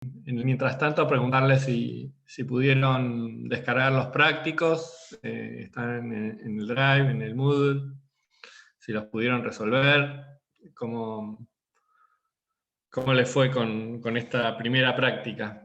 mientras tanto, preguntarles si pudieron descargar los prácticos, están en el Drive, en el Moodle, si los pudieron resolver, cómo les fue con esta primera práctica.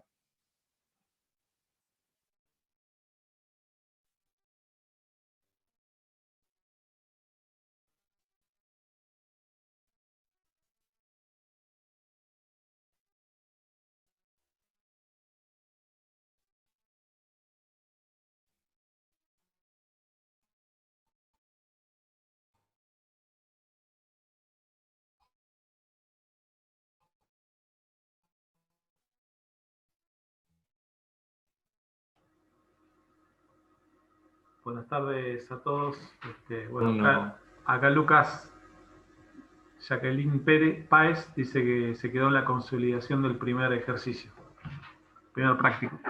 Buenas tardes a todos. Bueno, acá Lucas, Jacqueline Páez dice que se quedó en la consolidación del primer ejercicio, primer práctico.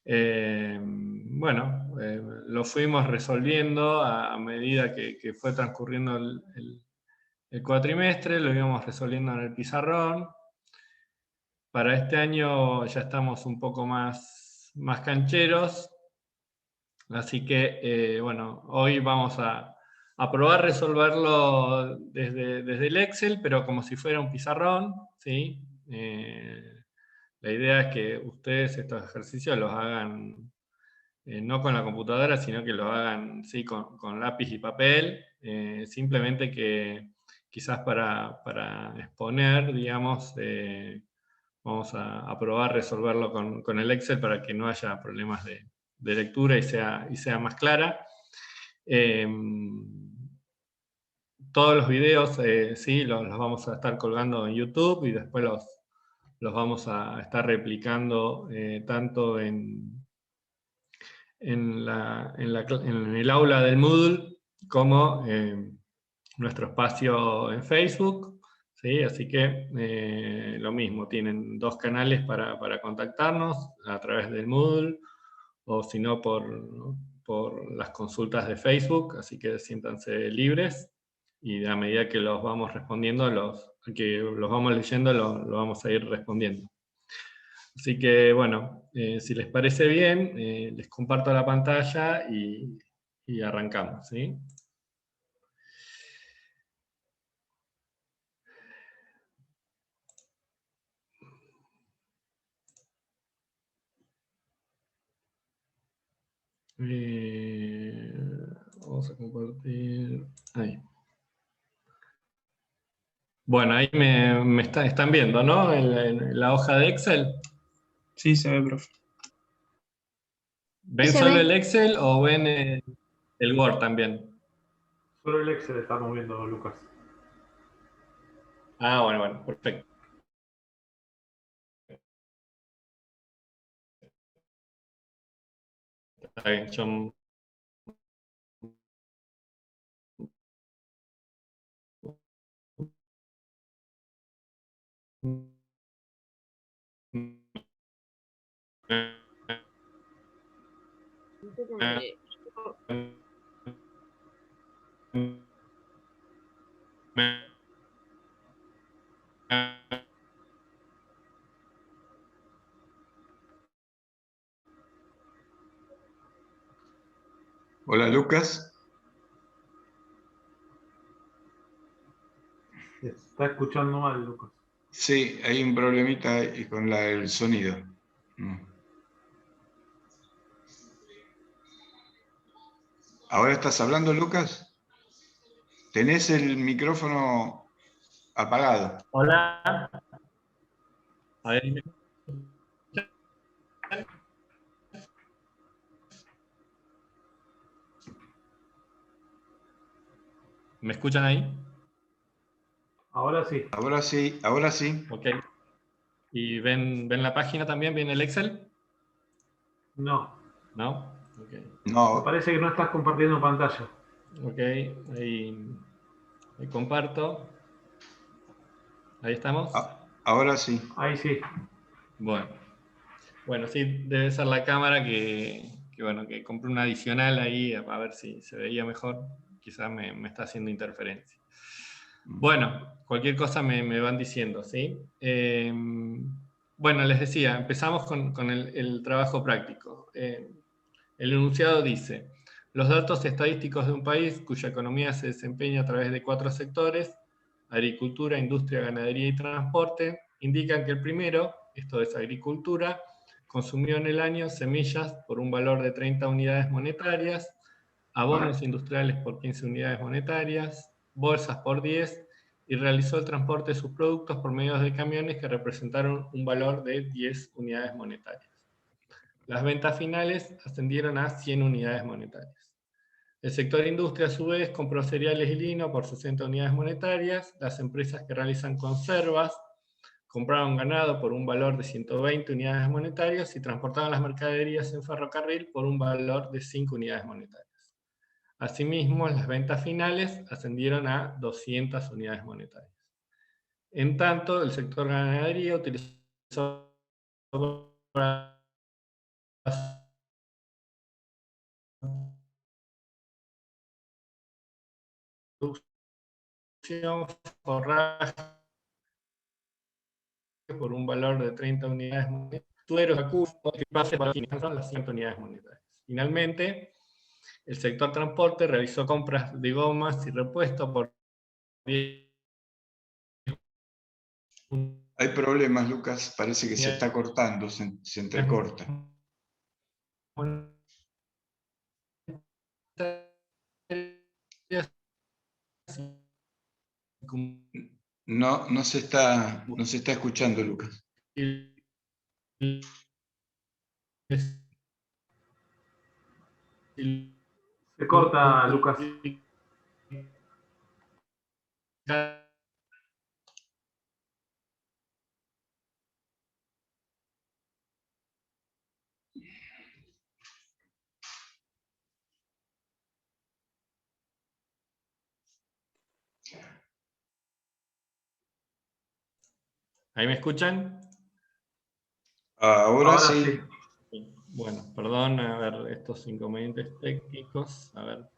Bueno, lo fuimos resolviendo a medida que fue transcurriendo el cuatrimestre, lo íbamos resolviendo en el pizarrón. Para este año ya estamos un poco más cancheros, así que bueno, hoy vamos a probar resolverlo desde el Excel, pero como si fuera un pizarrón, ¿sí? La idea es que ustedes estos ejercicios los hagan no con la computadora, sino que lo hagan sí, con lápiz y papel, simplemente que quizás para exponer, digamos, vamos a probar resolverlo con el Excel para que no haya problemas de lectura y sea más clara. Todos los videos sí, los vamos a estar colgando en YouTube y después los vamos a estar replicando tanto en el aula del Moodle como nuestro espacio en Facebook, ¿sí? Así que lo mismo, tienen 2 canales para contactarnos a través del Moodle o si no por las consultas de Facebook, así que siéntanse libres y a medida que los vamos respondiendo, que los vamos leyendo, lo vamos a ir respondiendo. Así que, bueno, si les parece bien, les comparto la pantalla y arrancamos, ¿sí? Vamos a compartir. Ahí. Bueno, ahí me están viendo, ¿no? En la hoja de Excel. Sí, se ve, profe. ¿Ven solo el Excel o ven el Word también? Solo el Excel estamos viendo, Lucas. Ah, bueno, perfecto. Está bien, yo... Hola, Lucas. Se está escuchando mal, Lucas. Sí, hay un problemita ahí con el sonido. ¿Ahora estás hablando, Lucas? Tenés el micrófono apagado. Hola. A ver, ¿me escuchan ahí? Ahora sí. Ahora sí, ahora sí. Ok. ¿Y ven la página también? ¿Viene el Excel? No. ¿No? Ok. Me No, parece que no estás compartiendo pantalla. Ok, ahí comparto. Ahí estamos. ahora sí. Ahí sí. Bueno, sí, debe ser la cámara bueno, que compré una adicional ahí a ver si se veía mejor. Quizás me está haciendo interferencia. Bueno, cualquier cosa me van diciendo, ¿sí? Bueno, les decía, empezamos con el trabajo práctico. El enunciado dice: los datos estadísticos de un país cuya economía se desempeña a través de 4 sectores, agricultura, industria, ganadería y transporte, indican que el primero, esto es agricultura, consumió en el año semillas por un valor de 30 unidades monetarias, abonos industriales por 15 unidades monetarias, bolsas por 10, y realizó el transporte de sus productos por medio de camiones que representaron un valor de 10 unidades monetarias. Las ventas finales ascendieron a 100 unidades monetarias. El sector industria, a su vez, compró cereales y lino por 60 unidades monetarias. Las empresas que realizan conservas compraron ganado por un valor de 120 unidades monetarias y transportaban las mercaderías en ferrocarril por un valor de 5 unidades monetarias. Asimismo, las ventas finales ascendieron a 200 unidades monetarias. En tanto, el sector ganadería utilizó para producción forraje por un valor de 30 unidades monetarias, sueros, bases para las 100 unidades monetarias. Finalmente, el sector transporte realizó compras de gomas y repuestos por 10 Hay problemas, Lucas. Parece que se unidades está cortando, se entrecorta. No se está escuchando, Lucas. Se corta, Lucas. ¿Ahí me escuchan? Ahora sí. Bueno, perdón, a ver, estos inconvenientes técnicos. A ver.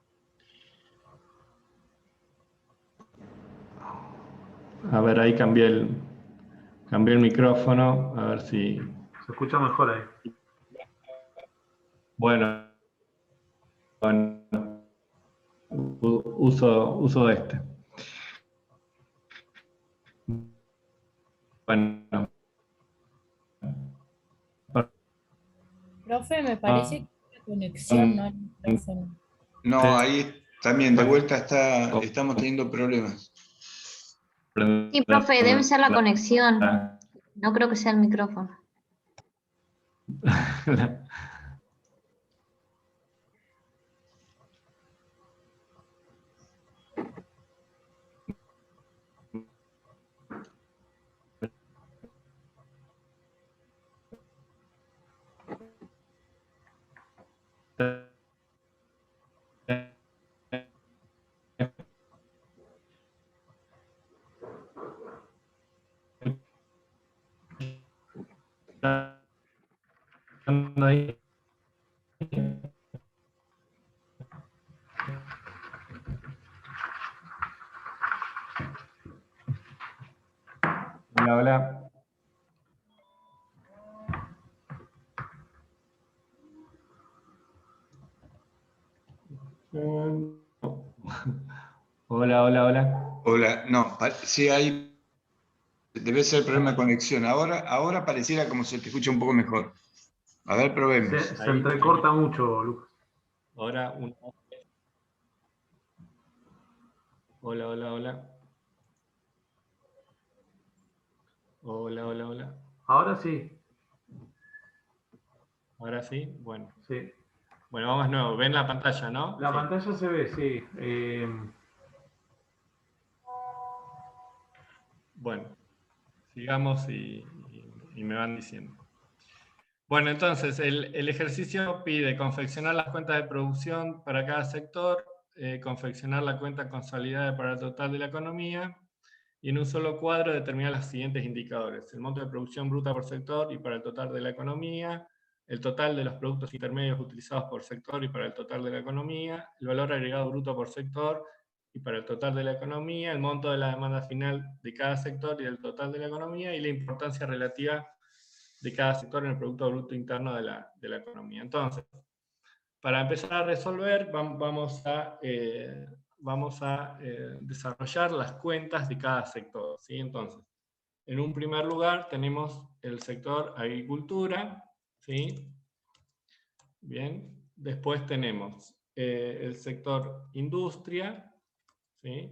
A ver, ahí cambié el micrófono. A ver si. Se escucha mejor ahí. Bueno, uso este. Bueno. Profe, me parece que es la conexión, no el micrófono. No, ahí también de vuelta estamos teniendo problemas. Sí, profe, debe ser la conexión. No creo que sea el micrófono. Ahí. Hola, hola. Hola, hola, hola. Hola, no, sí hay, debe ser problema de conexión. Ahora pareciera como se te escucha un poco mejor. A ver, probemos. Se Ahí, entrecorta mucho, Lucas. ahora, hola, hola, hola. Hola, hola, hola. Ahora sí, Ahora sí, bueno. sí. Bueno, vamos de nuevo. Ven la pantalla, ¿no? La Sí. pantalla se ve, sí. Bueno, sigamos y me van diciendo. Bueno, entonces, el ejercicio pide confeccionar las cuentas de producción para cada sector, confeccionar la cuenta consolidada para el total de la economía, y en un solo cuadro determinar los siguientes indicadores: el monto de producción bruta por sector y para el total de la economía, el total de los productos intermedios utilizados por sector y para el total de la economía, el valor agregado bruto por sector y para el total de la economía, el monto de la demanda final de cada sector y del total de la economía, y la importancia relativa de cada sector en el Producto Bruto Interno de la economía. Entonces, para empezar a resolver, vamos a desarrollar las cuentas de cada sector, ¿sí? Entonces, en un primer lugar tenemos el sector agricultura, ¿sí? Bien. Después tenemos el sector industria, ¿sí?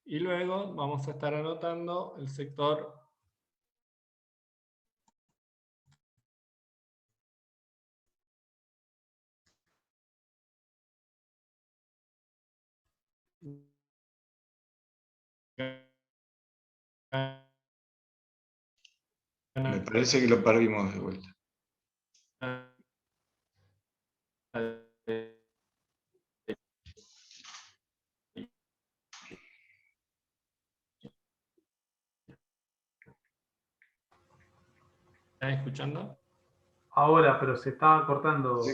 Y luego vamos a estar anotando el sector Me parece que lo perdimos de vuelta. ¿Están escuchando? Ahora, pero se estaba cortando. Sí.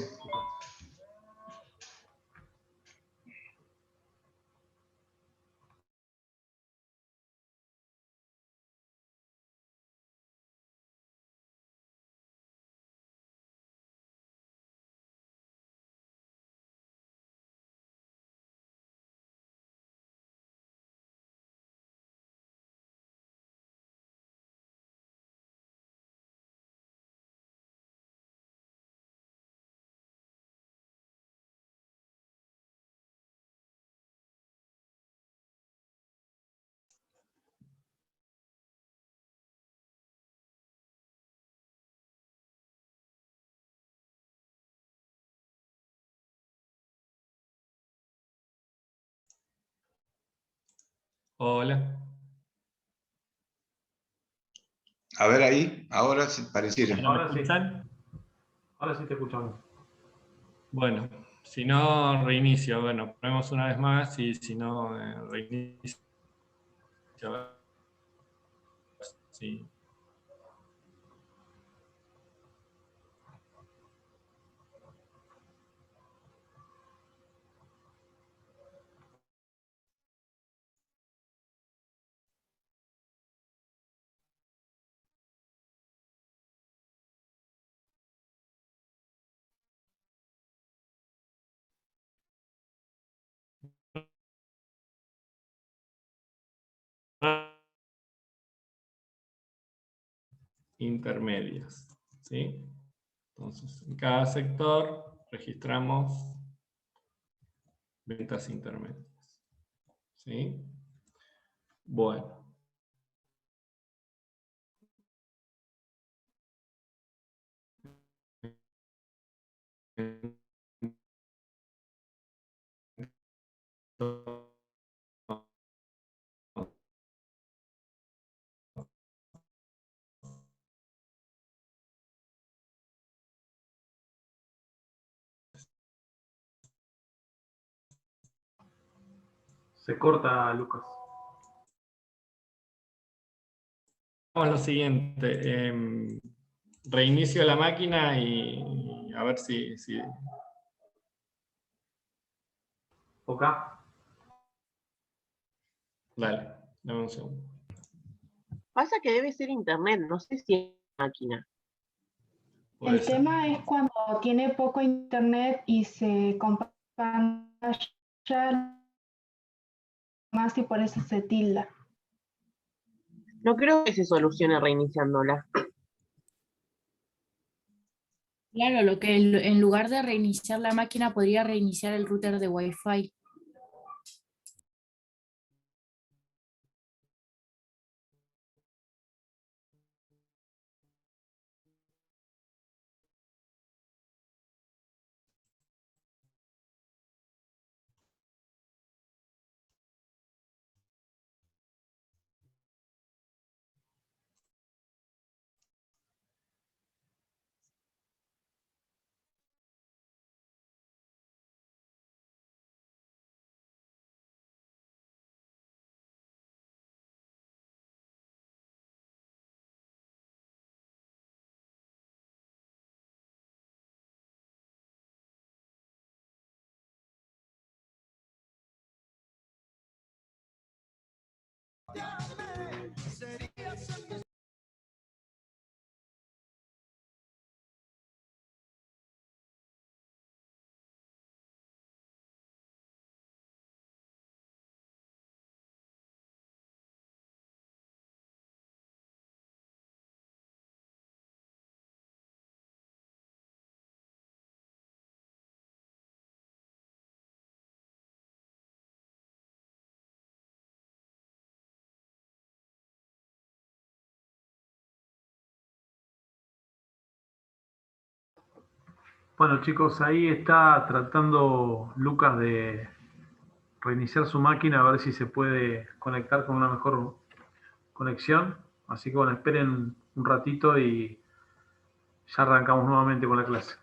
Hola. A ver ahí, ahora sí pareciera. ¿Ahora me Ahora sí, escuchan? ahora sí te escuchamos. Bueno, si no, reinicio. Bueno, ponemos una vez más y si no, reinicio. Sí. Intermedias, ¿sí? Entonces, en cada sector registramos ventas intermedias, ¿sí? Bueno. Se corta, Lucas. Vamos a lo siguiente. Reinicio la máquina y a ver si... ¿Ok? Dale, dame un segundo. Pasa que debe ser internet, no sé si es máquina. Puede El ser. tema es cuando tiene poco internet y se comparte pantalla, más y por eso se tilda. No creo que se solucione reiniciándola. Claro, lo que en lugar de reiniciar la máquina podría reiniciar el router de Wi-Fi. Bueno, chicos, ahí está tratando Lucas de reiniciar su máquina a ver si se puede conectar con una mejor conexión. Así que bueno, esperen un ratito y ya arrancamos nuevamente con la clase.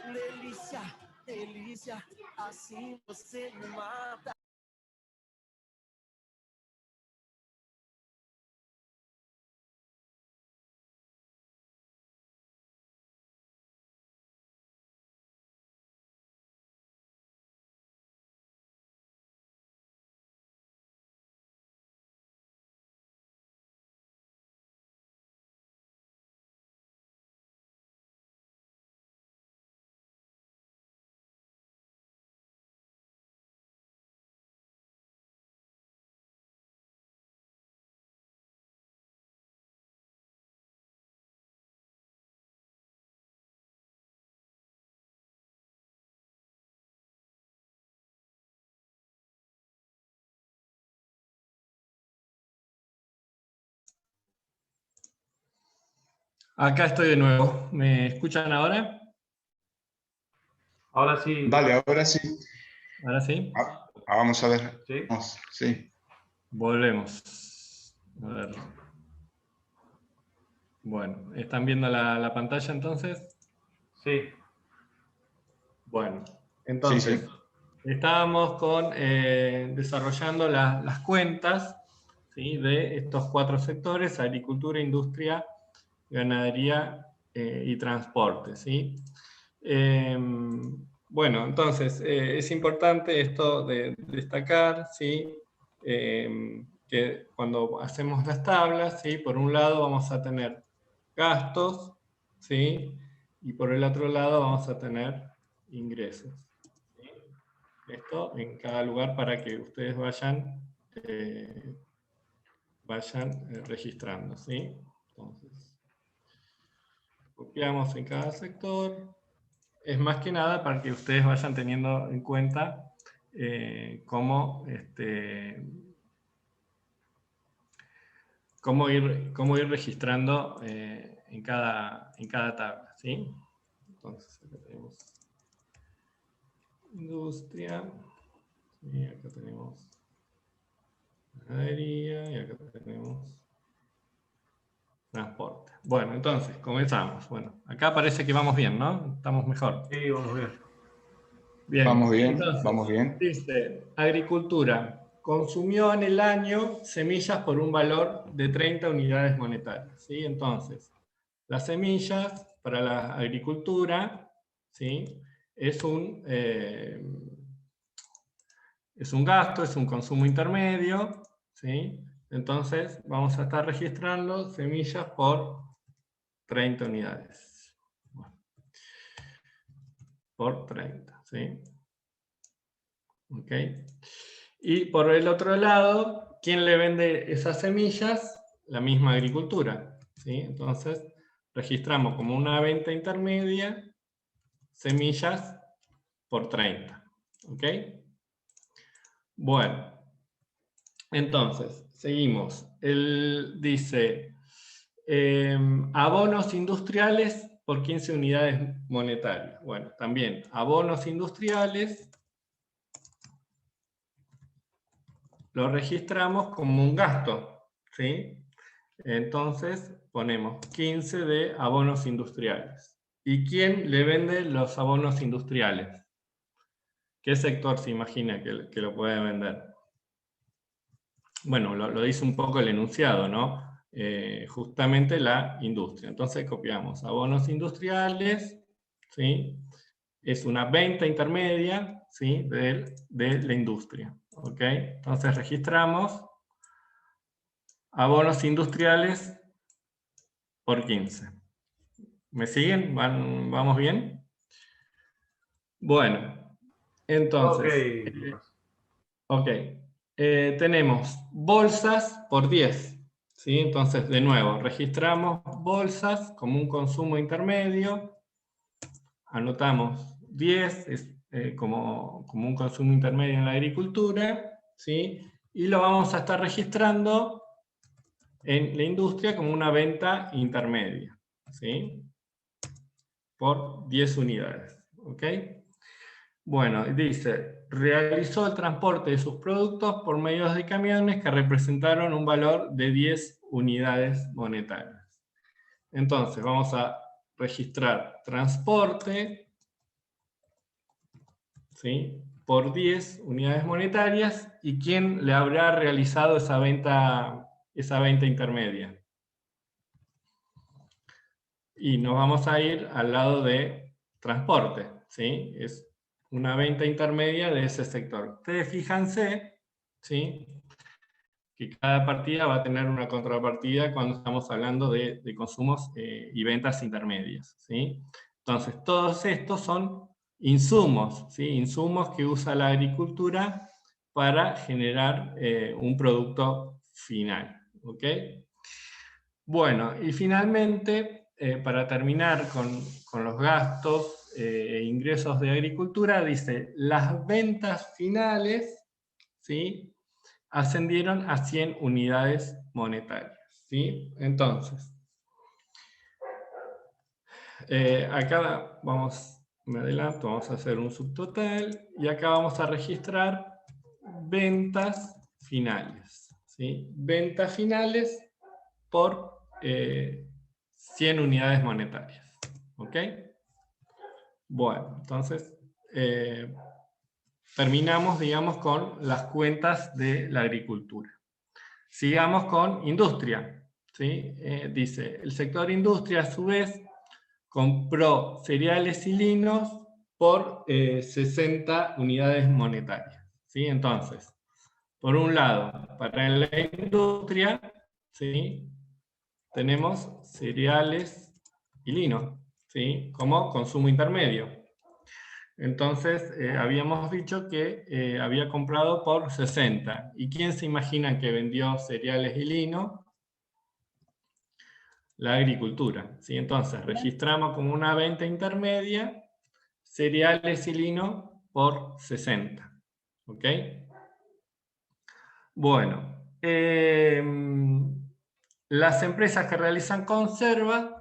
Delícia, delícia, assim você me mata. Acá estoy de nuevo. ¿Me escuchan ahora? Ahora sí. Vale, ahora sí. ¿Ahora sí? Vamos a ver. ¿Sí? Vamos, sí. Volvemos. A ver. Bueno, ¿están viendo la pantalla entonces? Sí. Bueno, entonces, Sí. estábamos desarrollando las cuentas, ¿sí?, de estos 4 sectores: agricultura, industria, ganadería y transporte, ¿sí? Bueno, entonces, es importante esto de destacar, ¿sí?, que cuando hacemos las tablas, ¿sí?, por un lado vamos a tener gastos, ¿sí?, y por el otro lado vamos a tener ingresos. ¿Sí? Esto en cada lugar para que ustedes vayan vayan registrando, ¿sí? Entonces, copiamos en cada sector. Es más que nada para que ustedes vayan teniendo en cuenta cómo ir registrando en cada tabla, ¿sí? Entonces, acá tenemos industria, y acá tenemos ganadería, y acá tenemos transporte. Bueno, entonces, comenzamos. Bueno, acá parece que vamos bien, ¿no? Estamos mejor. Sí, vamos bien. Bien. Vamos bien, Entonces, vamos bien. dice, agricultura. Consumió en el año semillas por un valor de 30 unidades monetarias, ¿sí? Entonces, las semillas para la agricultura, ¿sí? Es un gasto, es un consumo intermedio, ¿sí? Entonces, vamos a estar registrando semillas por 30 unidades. Bueno, por 30, ¿sí? ¿Ok? Y por el otro lado, ¿quién le vende esas semillas? La misma agricultura, ¿sí? Entonces, registramos como una venta intermedia semillas por 30, ¿ok? Bueno, entonces, seguimos. Él dice, abonos industriales por 15 unidades monetarias. Bueno, también abonos industriales lo registramos como un gasto, ¿sí? Entonces ponemos 15 de abonos industriales. ¿Y quién le vende los abonos industriales? ¿Qué sector se imagina que lo puede vender? Bueno, lo dice un poco el enunciado, ¿no? Justamente la industria. Entonces copiamos abonos industriales, ¿sí? Es una venta intermedia, ¿sí? de la industria, ¿ok? Entonces registramos abonos industriales por 15. ¿Me siguen? ¿Vamos bien? Bueno, entonces, ok. Tenemos bolsas por 10, ¿sí? Entonces, de nuevo, registramos bolsas como un consumo intermedio, anotamos 10 como un consumo intermedio en la agricultura, ¿sí? Y lo vamos a estar registrando en la industria como una venta intermedia, ¿sí? Por 10 unidades, ¿ok? Bueno, dice, realizó el transporte de sus productos por medio de camiones que representaron un valor de 10 unidades monetarias. Entonces, vamos a registrar transporte, ¿sí? Por 10 unidades monetarias, y quién le habrá realizado esa venta intermedia. Y nos vamos a ir al lado de transporte, ¿sí? Es una venta intermedia de ese sector. Ustedes fíjense, ¿sí? Que cada partida va a tener una contrapartida cuando estamos hablando de consumos y ventas intermedias, ¿sí? Entonces, todos estos son insumos, ¿sí? Insumos que usa la agricultura para generar un producto final, ¿ok? Bueno, y finalmente, para terminar con los gastos e ingresos de agricultura, dice, las ventas finales, ¿sí? Ascendieron a 100 unidades monetarias, ¿sí? Entonces, acá me adelanto, vamos a hacer un subtotal, y acá vamos a registrar ventas finales, ¿sí? Ventas finales por 100 unidades monetarias, ¿ok? Bueno, entonces terminamos, digamos, con las cuentas de la agricultura. Sigamos con industria, ¿sí? Dice, el sector industria, a su vez, compró cereales y linos por 60 unidades monetarias, ¿sí? Entonces, por un lado, para la industria, ¿sí? Tenemos cereales y lino, ¿sí? Como consumo intermedio. Entonces, habíamos dicho que había comprado por 60. ¿Y quién se imagina que vendió cereales y lino? La agricultura. ¿Sí? Entonces, registramos como una venta intermedia cereales y lino por 60. ¿Ok? Bueno, las empresas que realizan conservas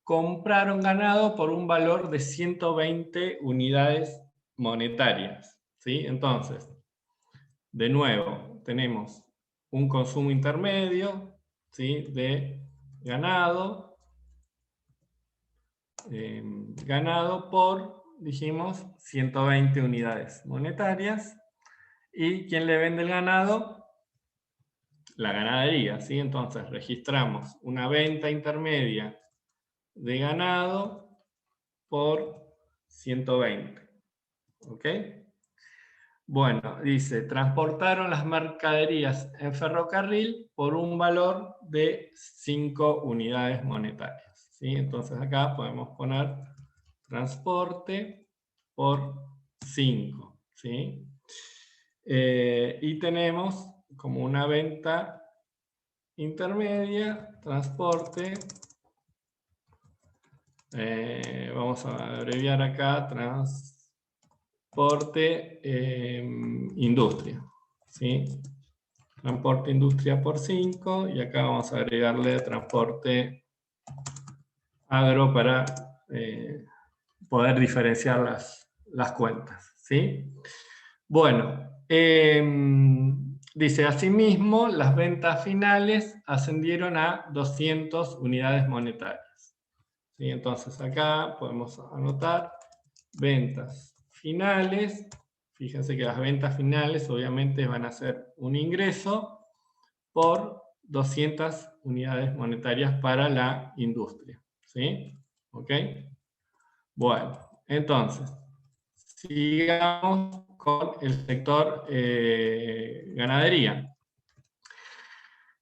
compraron ganado por un valor de 120 unidades monetarias. ¿Sí? Entonces, de nuevo, tenemos un consumo intermedio, ¿sí?, de ganado, ganado por, dijimos, 120 unidades monetarias. ¿Y quién le vende el ganado? La ganadería, ¿sí? Entonces registramos una venta intermedia de ganado por 120. ¿Ok? Bueno, dice, transportaron las mercaderías en ferrocarril por un valor de 5 unidades monetarias. ¿Sí? Entonces acá podemos poner transporte por 5. ¿Sí? Y tenemos como una venta intermedia, transporte, vamos a abreviar acá, transporte, industria, ¿sí? Transporte industria por 5, y acá vamos a agregarle transporte agro para poder diferenciar las cuentas, ¿sí? Bueno, dice, asimismo, las ventas finales ascendieron a 200 unidades monetarias. ¿Sí? Entonces acá podemos anotar ventas finales. Fíjense que las ventas finales obviamente van a ser un ingreso por 200 unidades monetarias para la industria. ¿Sí? ¿Ok? Bueno, entonces, sigamos con el sector ganadería.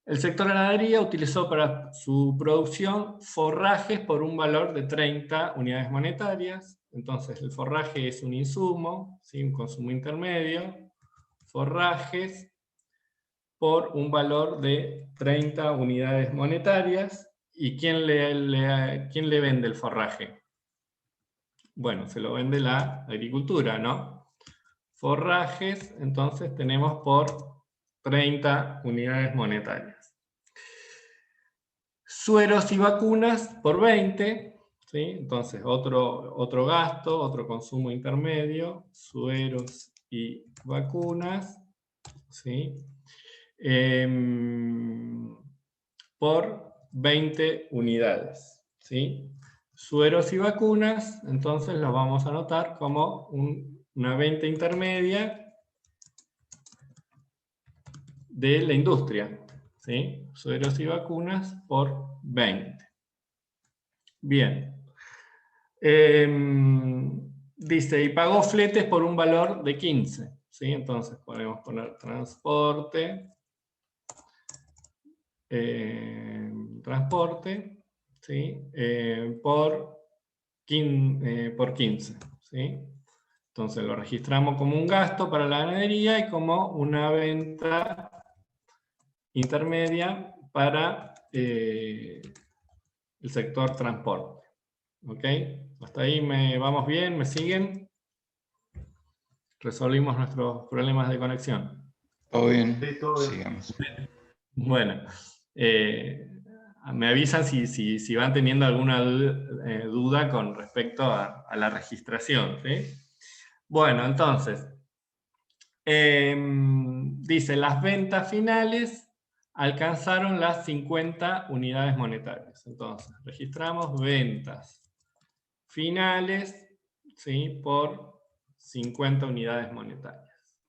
El sector ganadería utilizó para su producción forrajes por un valor de 30 unidades monetarias. Entonces el forraje es un insumo, ¿sí?, un consumo intermedio. Forrajes por un valor de 30 unidades monetarias. ¿Y quién le vende el forraje? Bueno, se lo vende la agricultura, ¿no? Forrajes, entonces tenemos por 30 unidades monetarias. Sueros y vacunas por 20, ¿sí? Entonces otro gasto, otro consumo intermedio, sueros y vacunas, ¿sí? Por 20 unidades, ¿sí? Sueros y vacunas, entonces los vamos a anotar como una venta intermedia de la industria, ¿sí? Sueros y vacunas por 20. Bien. Dice, y pagó fletes por un valor de 15, ¿sí? Entonces podemos poner transporte, ¿sí? Por 15, ¿sí? Entonces lo registramos como un gasto para la ganadería y como una venta intermedia para el sector transporte. ¿Ok? Hasta ahí vamos bien, ¿me siguen? Resolvimos nuestros problemas de conexión. Todo bien, Sí, todo bien. sigamos. Bueno, me avisan si van teniendo alguna duda con respecto a la registración, ¿sí? Bueno, entonces, dice, las ventas finales alcanzaron las 50 unidades monetarias. Entonces, registramos ventas finales, ¿sí?, por 50 unidades monetarias.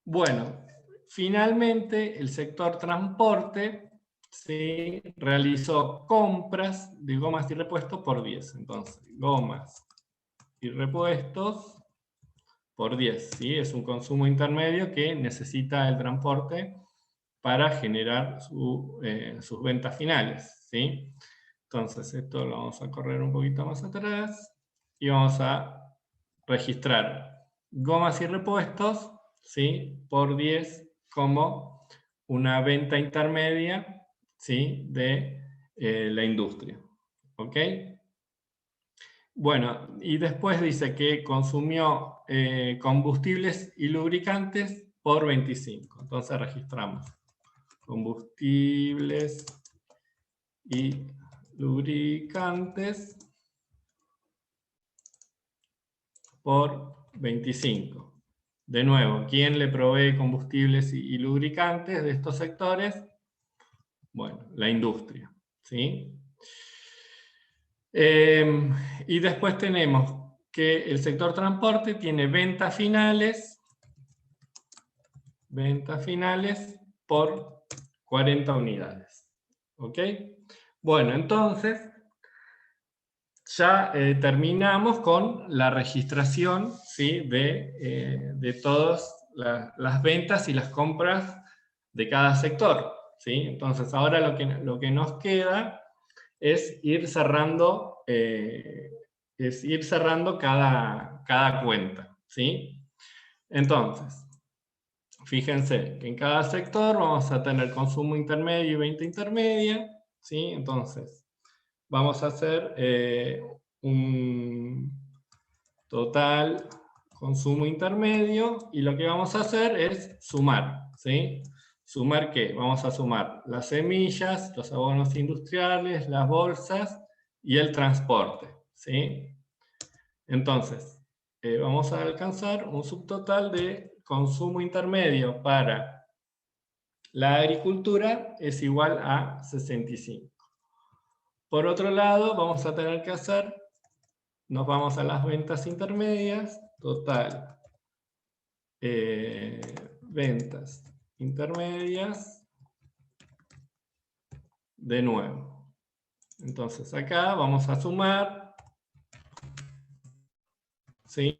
Bueno, finalmente el sector transporte, ¿sí?, realizó compras de gomas y repuestos por 10. Entonces, gomas y repuestos por 10, ¿sí? Es un consumo intermedio que necesita el transporte para generar sus ventas finales, ¿sí? Entonces esto lo vamos a correr un poquito más atrás y vamos a registrar gomas y repuestos, ¿sí? Por 10 como una venta intermedia, ¿sí? De la industria. ¿Ok? Bueno, y después dice que consumió combustibles y lubricantes por 25. Entonces registramos combustibles y lubricantes por 25. De nuevo, ¿quién le provee combustibles y lubricantes de estos sectores? Bueno, la industria, ¿sí? Y después tenemos que el sector transporte tiene ventas finales por 40 unidades. ¿Ok? Bueno, entonces ya terminamos con la registración, ¿sí? de todas las ventas y las compras de cada sector, ¿sí? Entonces ahora lo que nos queda es ir cerrando, cada cuenta, ¿sí? Entonces, fíjense que en cada sector vamos a tener consumo intermedio y venta intermedia, ¿sí? Entonces, vamos a hacer un total consumo intermedio y lo que vamos a hacer es sumar, ¿sí? ¿Sumar qué? Vamos a sumar las semillas, los abonos industriales, las bolsas y el transporte, ¿sí? Entonces, vamos a alcanzar un subtotal de consumo intermedio para la agricultura es igual a 65. Por otro lado, vamos a tener que hacer, nos vamos a las ventas intermedias, total, ventas intermedias, de nuevo. Entonces acá vamos a sumar, ¿sí?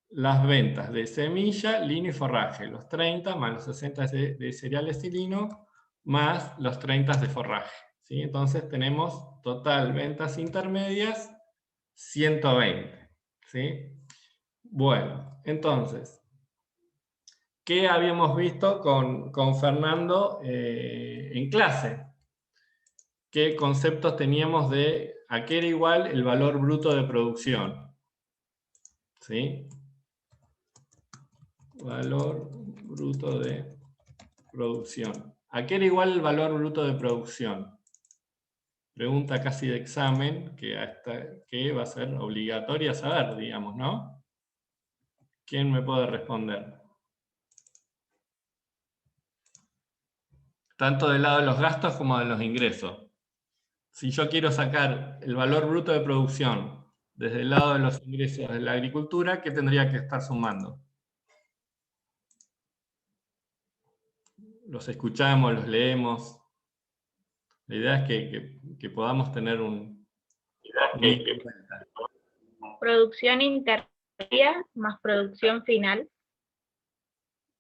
Las ventas de semilla, lino y forraje, los 30 más los 60 de cereales y lino, más los 30 de forraje, ¿sí? Entonces tenemos total ventas intermedias 120, ¿sí? Bueno, entonces, ¿qué habíamos visto con Fernando en clase? ¿Qué conceptos teníamos de a qué era igual el valor bruto de producción? ¿Sí? Valor bruto de producción. ¿A qué era igual el valor bruto de producción? Pregunta casi de examen que va a ser obligatoria saber, digamos, ¿no? ¿Quién me puede responder? Tanto del lado de los gastos como de los ingresos. Si yo quiero sacar el valor bruto de producción desde el lado de los ingresos de la agricultura, ¿qué tendría que estar sumando? Los escuchamos, los leemos. La idea es que podamos tener un... Producción intermedia más producción final.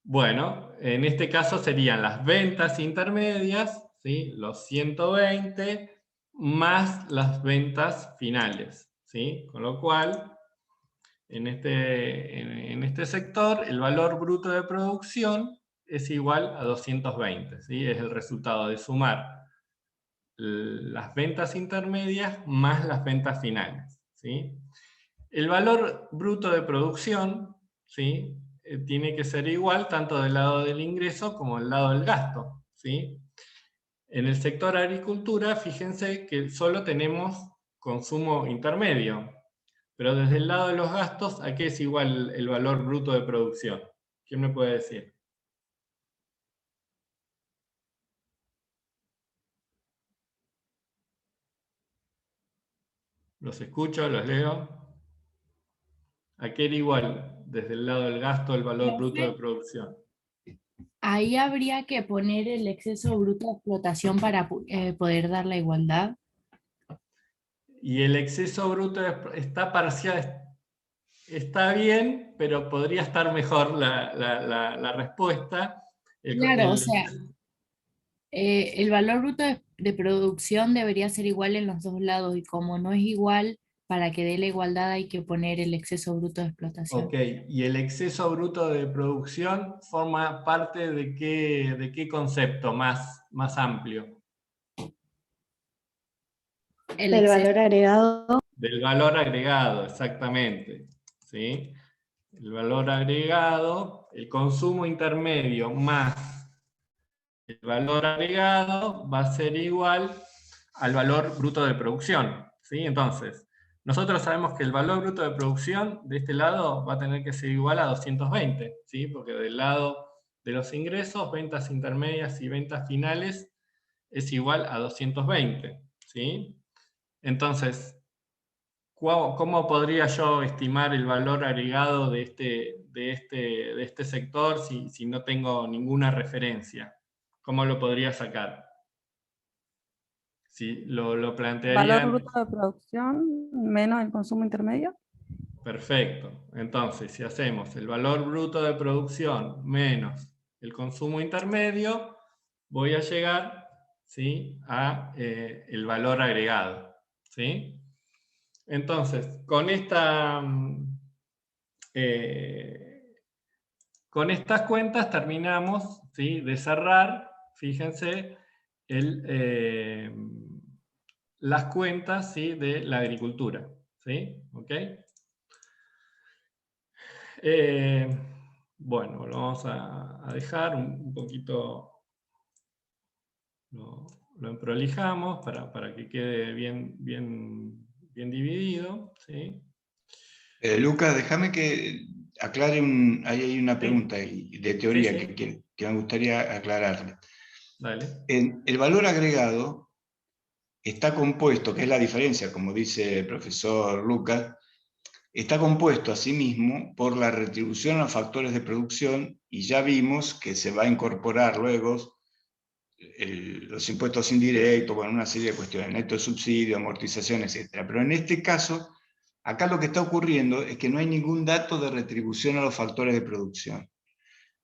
Bueno, en este caso serían las ventas intermedias, ¿sí? Los 120, más las ventas finales, ¿sí? Con lo cual, en este sector, el valor bruto de producción es igual a 220, ¿sí? Es el resultado de sumar las ventas intermedias más las ventas finales, ¿sí? El valor bruto de producción, ¿sí? Tiene que ser igual tanto del lado del ingreso como del lado del gasto, ¿sí? En el sector agricultura, fíjense que solo tenemos consumo intermedio, pero desde el lado de los gastos, ¿a qué es igual el valor bruto de producción? ¿Quién me puede decir? Los escucho, los leo. ¿A qué era igual desde el lado del gasto el valor bruto de producción? Ahí habría que poner el exceso bruto de explotación para poder dar la igualdad. Y el exceso bruto está parcial, está bien, pero podría estar mejor la respuesta. Claro, o sea, el valor bruto de producción debería ser igual en los dos lados y como no es igual, para que dé la igualdad hay que poner el exceso bruto de explotación. Ok, ¿y el exceso bruto de producción forma parte de qué concepto más amplio? El valor agregado. Del valor agregado, exactamente. ¿Sí? El valor agregado, el consumo intermedio más el valor agregado va a ser igual al valor bruto de producción. ¿Sí? Entonces, nosotros sabemos que el valor bruto de producción de este lado va a tener que ser igual a 220, ¿sí? Porque del lado de los ingresos, ventas intermedias y ventas finales es igual a 220. ¿Sí? Entonces, ¿cómo podría yo estimar el valor agregado de este sector si no tengo ninguna referencia? ¿Cómo lo podría sacar? Si lo plantearía... Valor bruto de producción menos el consumo intermedio. Perfecto. Entonces, si hacemos el valor bruto de producción menos el consumo intermedio, voy a llegar, ¿sí?, a el valor agregado. ¿Sí? Entonces, con estas cuentas terminamos, ¿sí?, de cerrar, fíjense, las cuentas, ¿sí?, de la agricultura. ¿Sí? ¿Ok? Bueno, lo vamos a dejar un poquito, lo emprolijamos para que quede bien dividido. ¿Sí? Lucas, déjame que aclare ahí hay una pregunta de teoría Sí. que me gustaría aclararle. Dale. El valor agregado está compuesto, que es la diferencia, como dice el profesor Lucas, está compuesto asimismo por la retribución a los factores de producción, y ya vimos que se va a incorporar luego los impuestos indirectos, bueno, una serie de cuestiones, neto de subsidio, amortización, etc. Pero en este caso, acá lo que está ocurriendo es que no hay ningún dato de retribución a los factores de producción.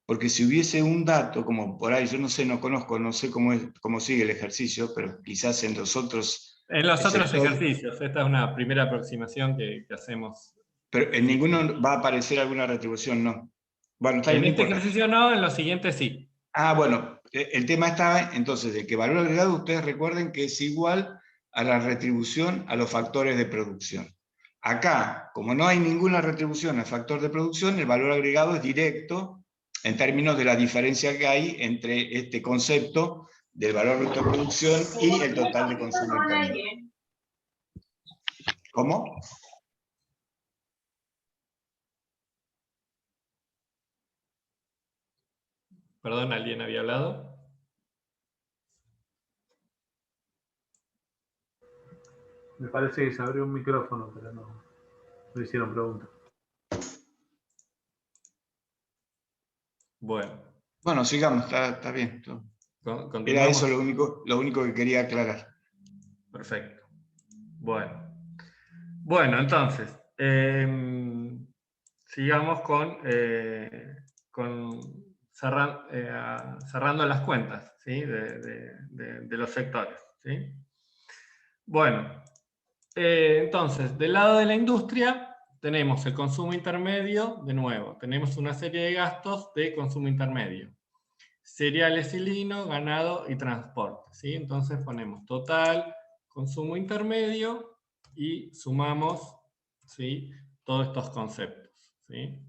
Porque si hubiese un dato, como por ahí, yo no sé, no conozco, no sé cómo sigue el ejercicio, pero quizás en los otros... En los otros ejercicios, esta es una primera aproximación que hacemos. Pero en ninguno va a aparecer alguna retribución, ¿no? Bueno, está bien, En no este importa. ejercicio no, en los siguientes sí. Ah, bueno, el tema está entonces de que valor agregado, ustedes recuerden que es igual a la retribución a los factores de producción. Acá, como no hay ninguna retribución al factor de producción, el valor agregado es directo en términos de la diferencia que hay entre este concepto del valor bruto de producción y el total de consumo intermedio. ¿Cómo? Perdón, ¿alguien había hablado? Me parece que se abrió un micrófono, pero no hicieron preguntas. Bueno, sigamos, está bien. Era eso lo único que quería aclarar. Perfecto. Bueno, entonces, sigamos cerrando las cuentas, ¿sí?, de los sectores. ¿Sí? Bueno, entonces, del lado de la industria tenemos el consumo intermedio, de nuevo, tenemos una serie de gastos de consumo intermedio. Cereales y lino, ganado y transporte. ¿Sí? Entonces ponemos total, consumo intermedio y sumamos, ¿sí?, todos estos conceptos. ¿Sí?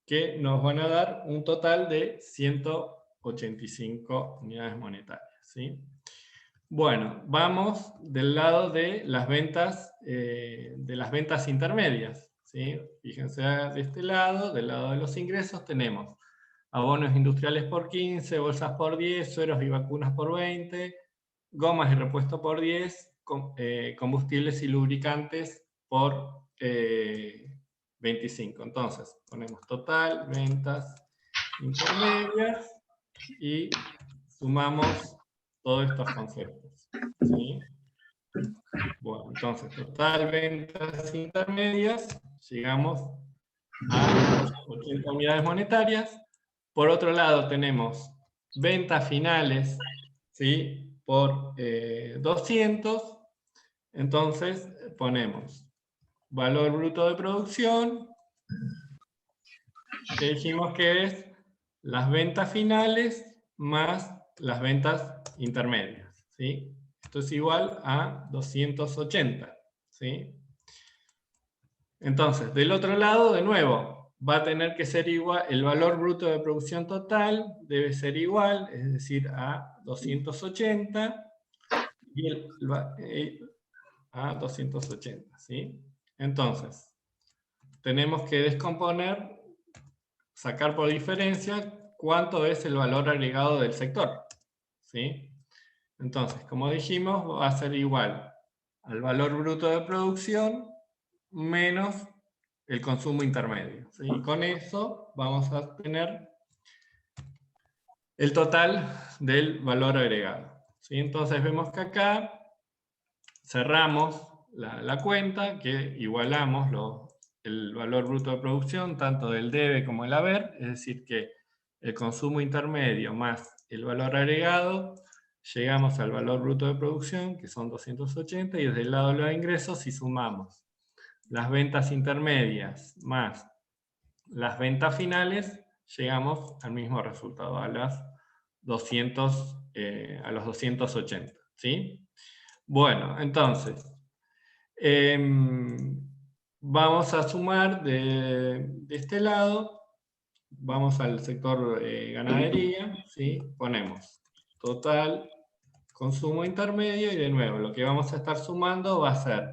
Que nos van a dar un total de 185 unidades monetarias. ¿Sí? Bueno, vamos del lado de las ventas intermedias. ¿Sí? Fíjense de este lado, del lado de los ingresos, tenemos abonos industriales por 15, bolsas por 10, sueros y vacunas por 20, gomas y repuesto por 10, combustibles y lubricantes por 25. Entonces, ponemos total, ventas intermedias y sumamos todos estos conceptos. ¿Sí? Bueno, entonces, total, ventas intermedias, llegamos a 80 unidades monetarias. Por otro lado, tenemos ventas finales, ¿sí?, por 200. Entonces ponemos valor bruto de producción, que dijimos que es las ventas finales más las ventas intermedias, ¿sí? Esto es igual a 280, ¿sí? Entonces, del otro lado, de nuevo, va a tener que ser igual, el valor bruto de producción total debe ser igual, es decir, a 280, y a 280, ¿sí? Entonces, tenemos que descomponer, sacar por diferencia cuánto es el valor agregado del sector, ¿sí? Entonces, como dijimos, va a ser igual al valor bruto de producción menos el consumo intermedio, ¿sí? Y con eso vamos a tener el total del valor agregado, ¿sí? Entonces vemos que acá cerramos la cuenta, que igualamos el valor bruto de producción, tanto del debe como el haber, es decir que el consumo intermedio más el valor agregado, llegamos al valor bruto de producción, que son 280, y desde el lado de los ingresos, si sumamos las ventas intermedias más las ventas finales, llegamos al mismo resultado, a los 280, ¿sí? Bueno, entonces, vamos a sumar de este lado, vamos al sector ganadería, ¿sí? Ponemos total consumo intermedio, y de nuevo, lo que vamos a estar sumando va a ser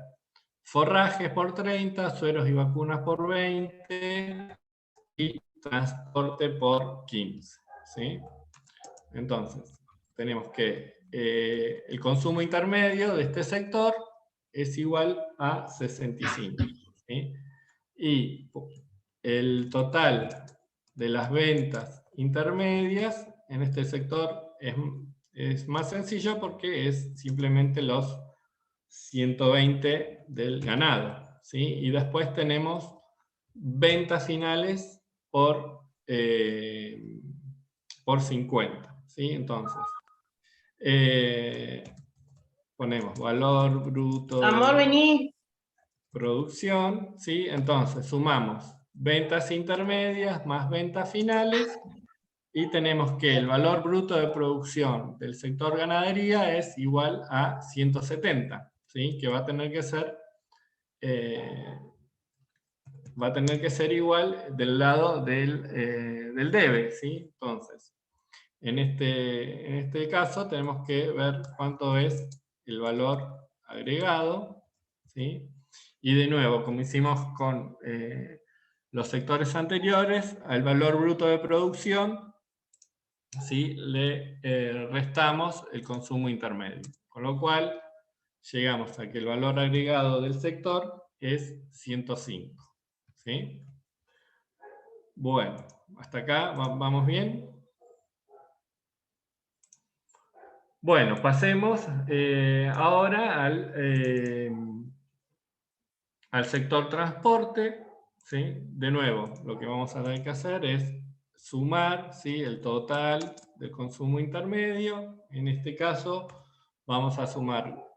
forrajes por 30, sueros y vacunas por 20, y transporte por 15, ¿sí? Entonces, tenemos que el consumo intermedio de este sector es igual a 65, ¿sí? Y el total de las ventas intermedias en este sector es más sencillo porque es simplemente los 120 del ganado, ¿sí? Y después tenemos ventas finales por 50, ¿sí? Entonces, ponemos valor bruto Amor, de vení. producción, ¿sí? Entonces, sumamos ventas intermedias más ventas finales, y tenemos que el valor bruto de producción del sector ganadería es igual a 170, ¿sí? Que va a tener que ser igual del lado del debe, ¿sí? Entonces, en este caso tenemos que ver cuánto es el valor agregado, ¿sí? Y de nuevo, como hicimos con los sectores anteriores, al valor bruto de producción, ¿sí? Le restamos el consumo intermedio. Con lo cual, llegamos a que el valor agregado del sector es 105. ¿Sí? Bueno, hasta acá vamos bien. Bueno, pasemos ahora al sector transporte, ¿sí? De nuevo, lo que vamos a tener que hacer es sumar, ¿sí? El total del consumo intermedio. En este caso, vamos a sumar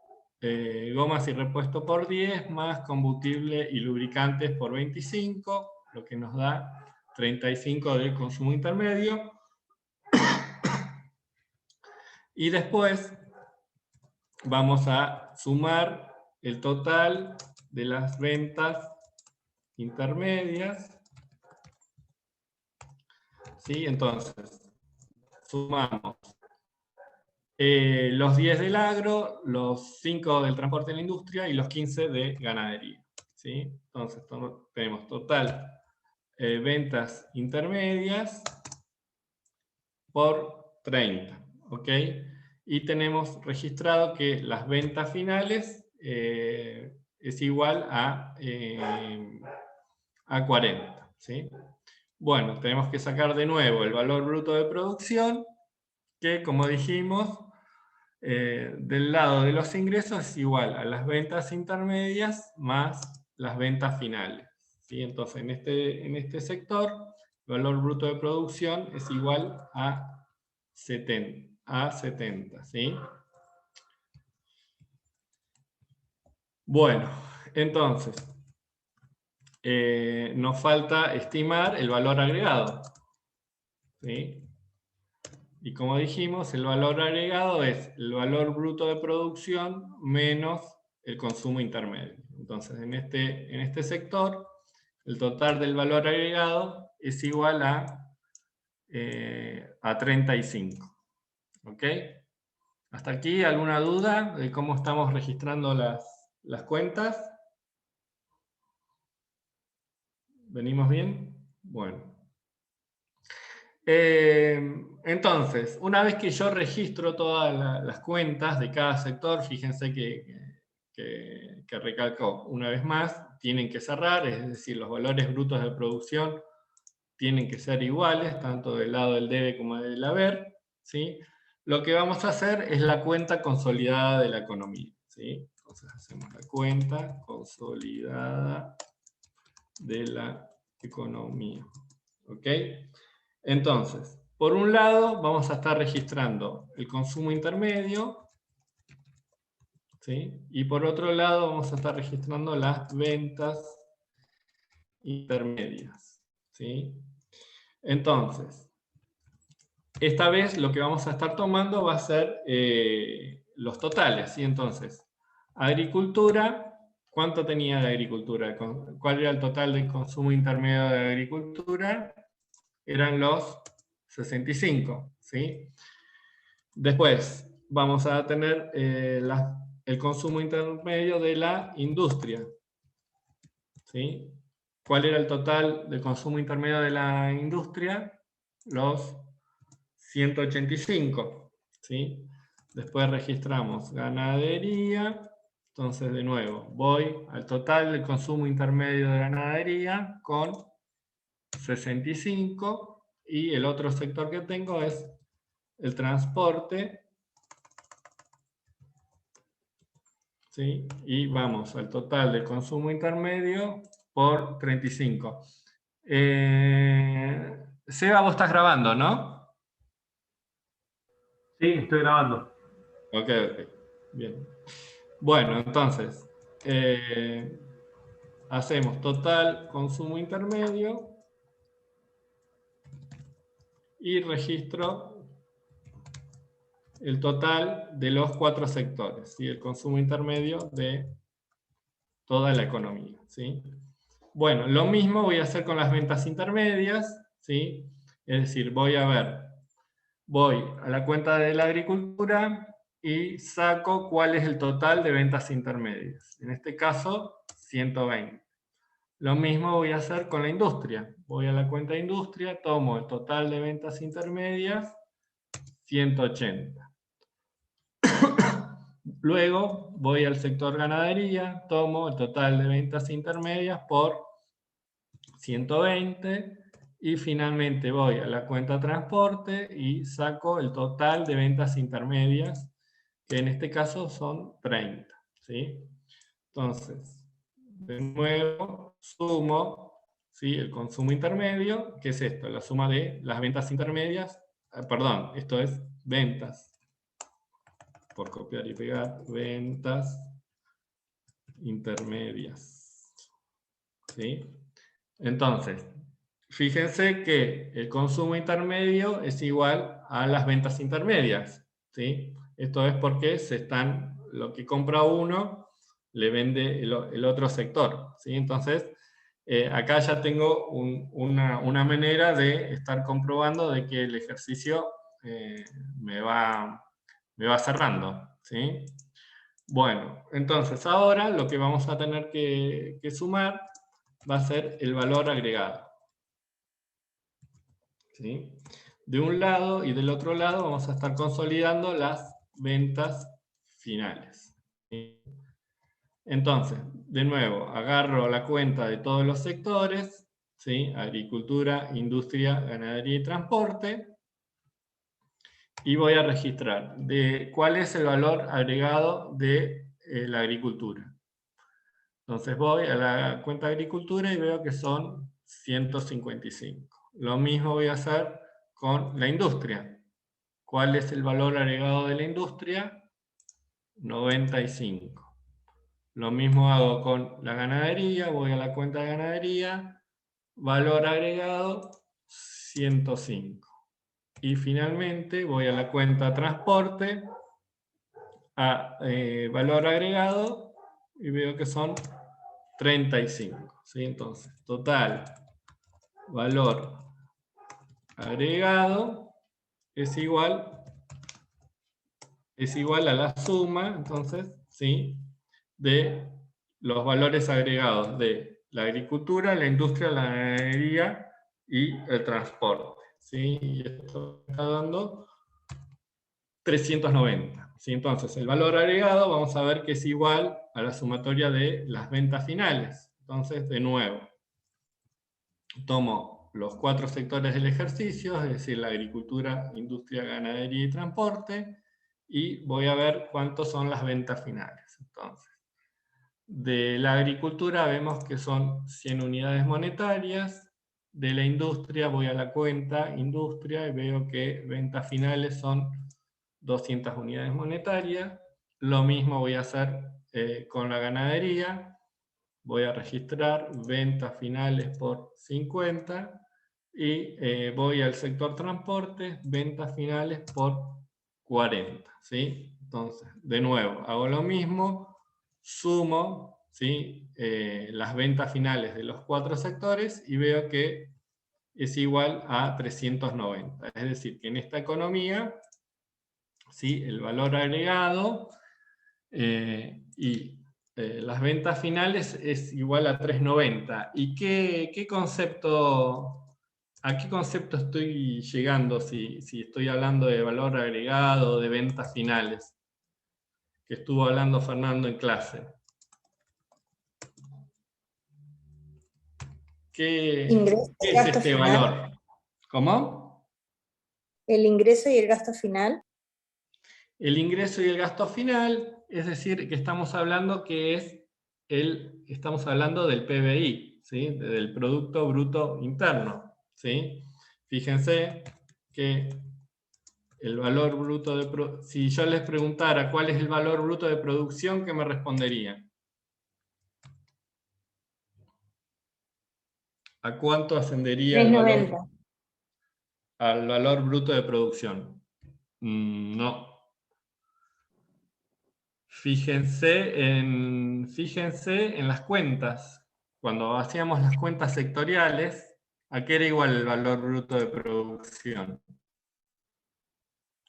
gomas y repuesto por 10, más combustible y lubricantes por 25, lo que nos da 35 del consumo intermedio. Y después vamos a sumar el total de las ventas intermedias, ¿sí? Entonces, sumamos los 10 del agro, los 5 del transporte de la industria y los 15 de ganadería, ¿sí? Entonces, tenemos total ventas intermedias por 30, ¿ok? Y tenemos registrado que las ventas finales es igual a 40, ¿sí? Bueno, tenemos que sacar de nuevo el valor bruto de producción, que como dijimos, del lado de los ingresos es igual a las ventas intermedias más las ventas finales, ¿sí? Entonces, en este sector, el valor bruto de producción es igual a 70, ¿sí? Bueno, entonces, nos falta estimar el valor agregado. ¿Sí? Y como dijimos, el valor agregado es el valor bruto de producción menos el consumo intermedio. Entonces, en este sector, el total del valor agregado es igual a 35. ¿Ok? ¿Hasta aquí alguna duda de cómo estamos registrando las cuentas? ¿Venimos bien? Bueno. Entonces, una vez que yo registro todas las cuentas de cada sector, fíjense que recalco una vez más, tienen que cerrar, es decir, los valores brutos de producción tienen que ser iguales, tanto del lado del debe como del haber, ¿sí? Lo que vamos a hacer es la cuenta consolidada de la economía, ¿sí? Entonces hacemos la cuenta consolidada de la economía, ¿ok? Entonces, por un lado vamos a estar registrando el consumo intermedio, ¿sí? Y por otro lado vamos a estar registrando las ventas intermedias, ¿sí? Entonces, esta vez lo que vamos a estar tomando va a ser los totales, ¿sí? Entonces, agricultura, ¿cuánto tenía de agricultura? ¿Cuál era el total del consumo intermedio de agricultura? Eran los 65, ¿sí? Después vamos a tener el consumo intermedio de la industria, ¿sí? ¿Cuál era el total del consumo intermedio de la industria? Los 185, ¿sí? Después registramos ganadería, entonces de nuevo voy al total del consumo intermedio de ganadería con 65, y el otro sector que tengo es el transporte, ¿sí? Y vamos al total del consumo intermedio por 35. Seba, vos estás grabando, ¿no? Sí, estoy grabando. Ok, bien. Bueno, entonces, hacemos total consumo intermedio y registro el total de los 4 sectores, ¿sí? El consumo intermedio de toda la economía, ¿sí? Bueno, lo mismo voy a hacer con las ventas intermedias, ¿sí? Es decir, voy a la cuenta de la agricultura y saco cuál es el total de ventas intermedias. En este caso, 120. Lo mismo voy a hacer con la industria. Voy a la cuenta de industria, tomo el total de ventas intermedias, 180. Luego voy al sector ganadería, tomo el total de ventas intermedias por 120 y finalmente voy a la cuenta transporte y saco el total de ventas intermedias, que en este caso son 30. ¿Sí? Entonces, de nuevo, sumo, ¿sí?, el consumo intermedio, que es esto, la suma de las ventas intermedias, perdón, esto es ventas, por copiar y pegar, ventas intermedias. ¿Sí? Entonces, fíjense que el consumo intermedio es igual a las ventas intermedias, ¿sí? Esto es porque lo que compra uno le vende el otro sector, ¿sí? Entonces, acá ya tengo una manera de estar comprobando de que el ejercicio me va cerrando, ¿sí? Bueno, entonces ahora lo que vamos a tener que sumar va a ser el valor agregado, ¿sí? De un lado y del otro lado vamos a estar consolidando las ventas finales, ¿sí? Entonces, de nuevo, agarro la cuenta de todos los sectores, ¿sí? Agricultura, industria, ganadería y transporte, y voy a registrar cuál es el valor agregado de la agricultura. Entonces voy a la cuenta de agricultura y veo que son 155. Lo mismo voy a hacer con la industria. ¿Cuál es el valor agregado de la industria? 95. Lo mismo hago con la ganadería, voy a la cuenta de ganadería, valor agregado 105. Y finalmente voy a la cuenta transporte, a valor agregado, y veo que son 35. ¿Sí? Entonces, total valor agregado es igual a la suma, entonces, ¿sí?, de los valores agregados de la agricultura, la industria, la ganadería y el transporte. ¿Sí? Y esto está dando 390. ¿Sí? Entonces, el valor agregado vamos a ver que es igual a la sumatoria de las ventas finales. Entonces, de nuevo, tomo los 4 sectores del ejercicio, es decir, la agricultura, industria, ganadería y transporte, y voy a ver cuántos son las ventas finales. Entonces, de la agricultura vemos que son 100 unidades monetarias. De la industria voy a la cuenta industria y veo que ventas finales son 200 unidades monetarias. Lo mismo voy a hacer con la ganadería. Voy a registrar ventas finales por 50 y voy al sector transporte, ventas finales por 40. ¿Sí? Entonces, de nuevo, hago lo mismo, sumo, ¿sí?, las ventas finales de los 4 sectores y veo que es igual a 390. Es decir, que en esta economía, ¿sí?, el valor agregado y las ventas finales es igual a 390. ¿Y qué concepto, a qué concepto estoy llegando si estoy hablando de valor agregado o de ventas finales? Que estuvo hablando Fernando en clase. ¿Qué es este valor? ¿Cómo? El ingreso y el gasto final. El ingreso y el gasto final, es decir, que estamos hablando estamos hablando del PBI, ¿sí?, del Producto Bruto Interno, ¿sí? Fíjense que el valor bruto de si yo les preguntara cuál es el valor bruto de producción, ¿qué me responderían? ¿A cuánto ascendería el valor, al valor bruto de producción? No. Fíjense en las cuentas. Cuando hacíamos las cuentas sectoriales, ¿a qué era igual el valor bruto de producción?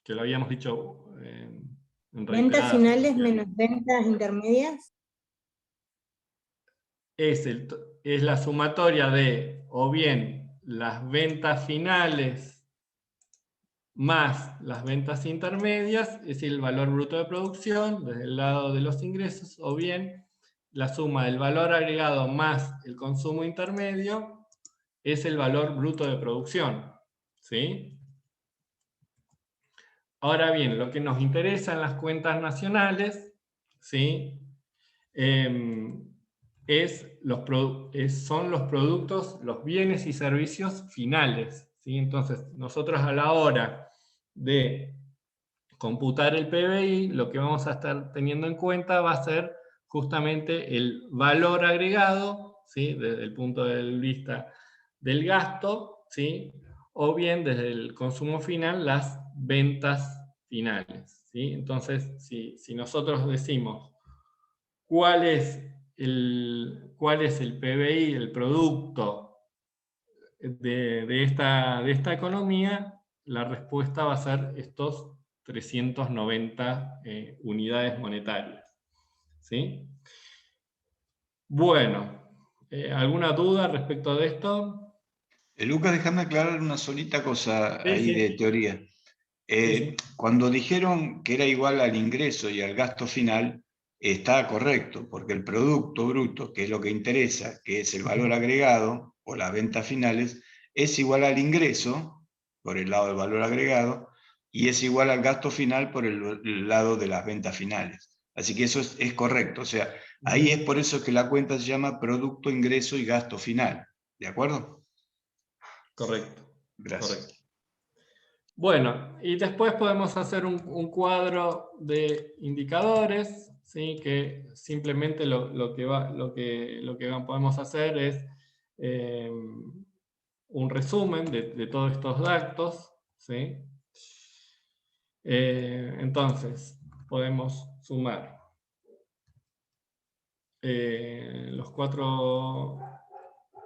Que lo habíamos dicho en ¿Ventas finales menos ventas intermedias? Es la sumatoria de, o bien, las ventas finales más las ventas intermedias, es el valor bruto de producción desde el lado de los ingresos, o bien la suma del valor agregado más el consumo intermedio es el valor bruto de producción. ¿Sí? Ahora bien, lo que nos interesa en las cuentas nacionales, ¿sí?, son los productos, los bienes y servicios finales. ¿Sí? Entonces, nosotros a la hora de computar el PBI, lo que vamos a estar teniendo en cuenta va a ser justamente el valor agregado, ¿sí?, desde el punto de vista del gasto, ¿sí?, o bien desde el consumo final, las ventas finales. ¿Sí? Entonces, si nosotros decimos cuál es el PBI, el producto de esta economía, la respuesta va a ser estos 390 unidades monetarias. ¿Sí? Bueno, ¿alguna duda respecto de esto? Lucas, déjame aclarar una solita cosa ahí de teoría. Sí. Cuando dijeron que era igual al ingreso y al gasto final, está correcto, porque el producto bruto, que es lo que interesa, que es el valor agregado o las ventas finales, es igual al ingreso, por el lado del valor agregado, y es igual al gasto final por el lado de las ventas finales. Así que eso es correcto. O sea, ahí es por eso que la cuenta se llama producto, ingreso y gasto final. ¿De acuerdo? Correcto. Gracias. Correcto. Bueno, y después podemos hacer un cuadro de indicadores, ¿sí? Que simplemente lo que podemos hacer es un resumen de todos estos datos, ¿sí? Entonces, podemos sumar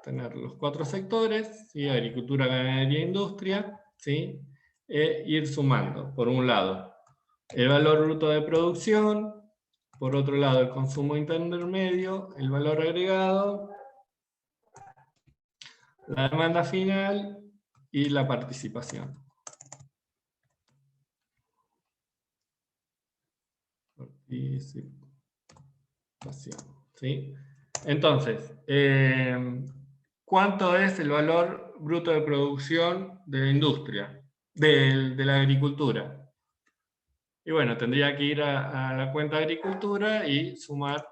tener los cuatro sectores, ¿sí? Agricultura, ganadería, industria, ¿sí? Ir sumando, por un lado, el valor bruto de producción, por otro lado, el consumo intermedio, el valor agregado, la demanda final y la participación. ¿Sí? Entonces, ¿cuánto es el valor bruto de producción de la industria, de la agricultura? Y bueno, tendría que ir a la cuenta de agricultura y sumar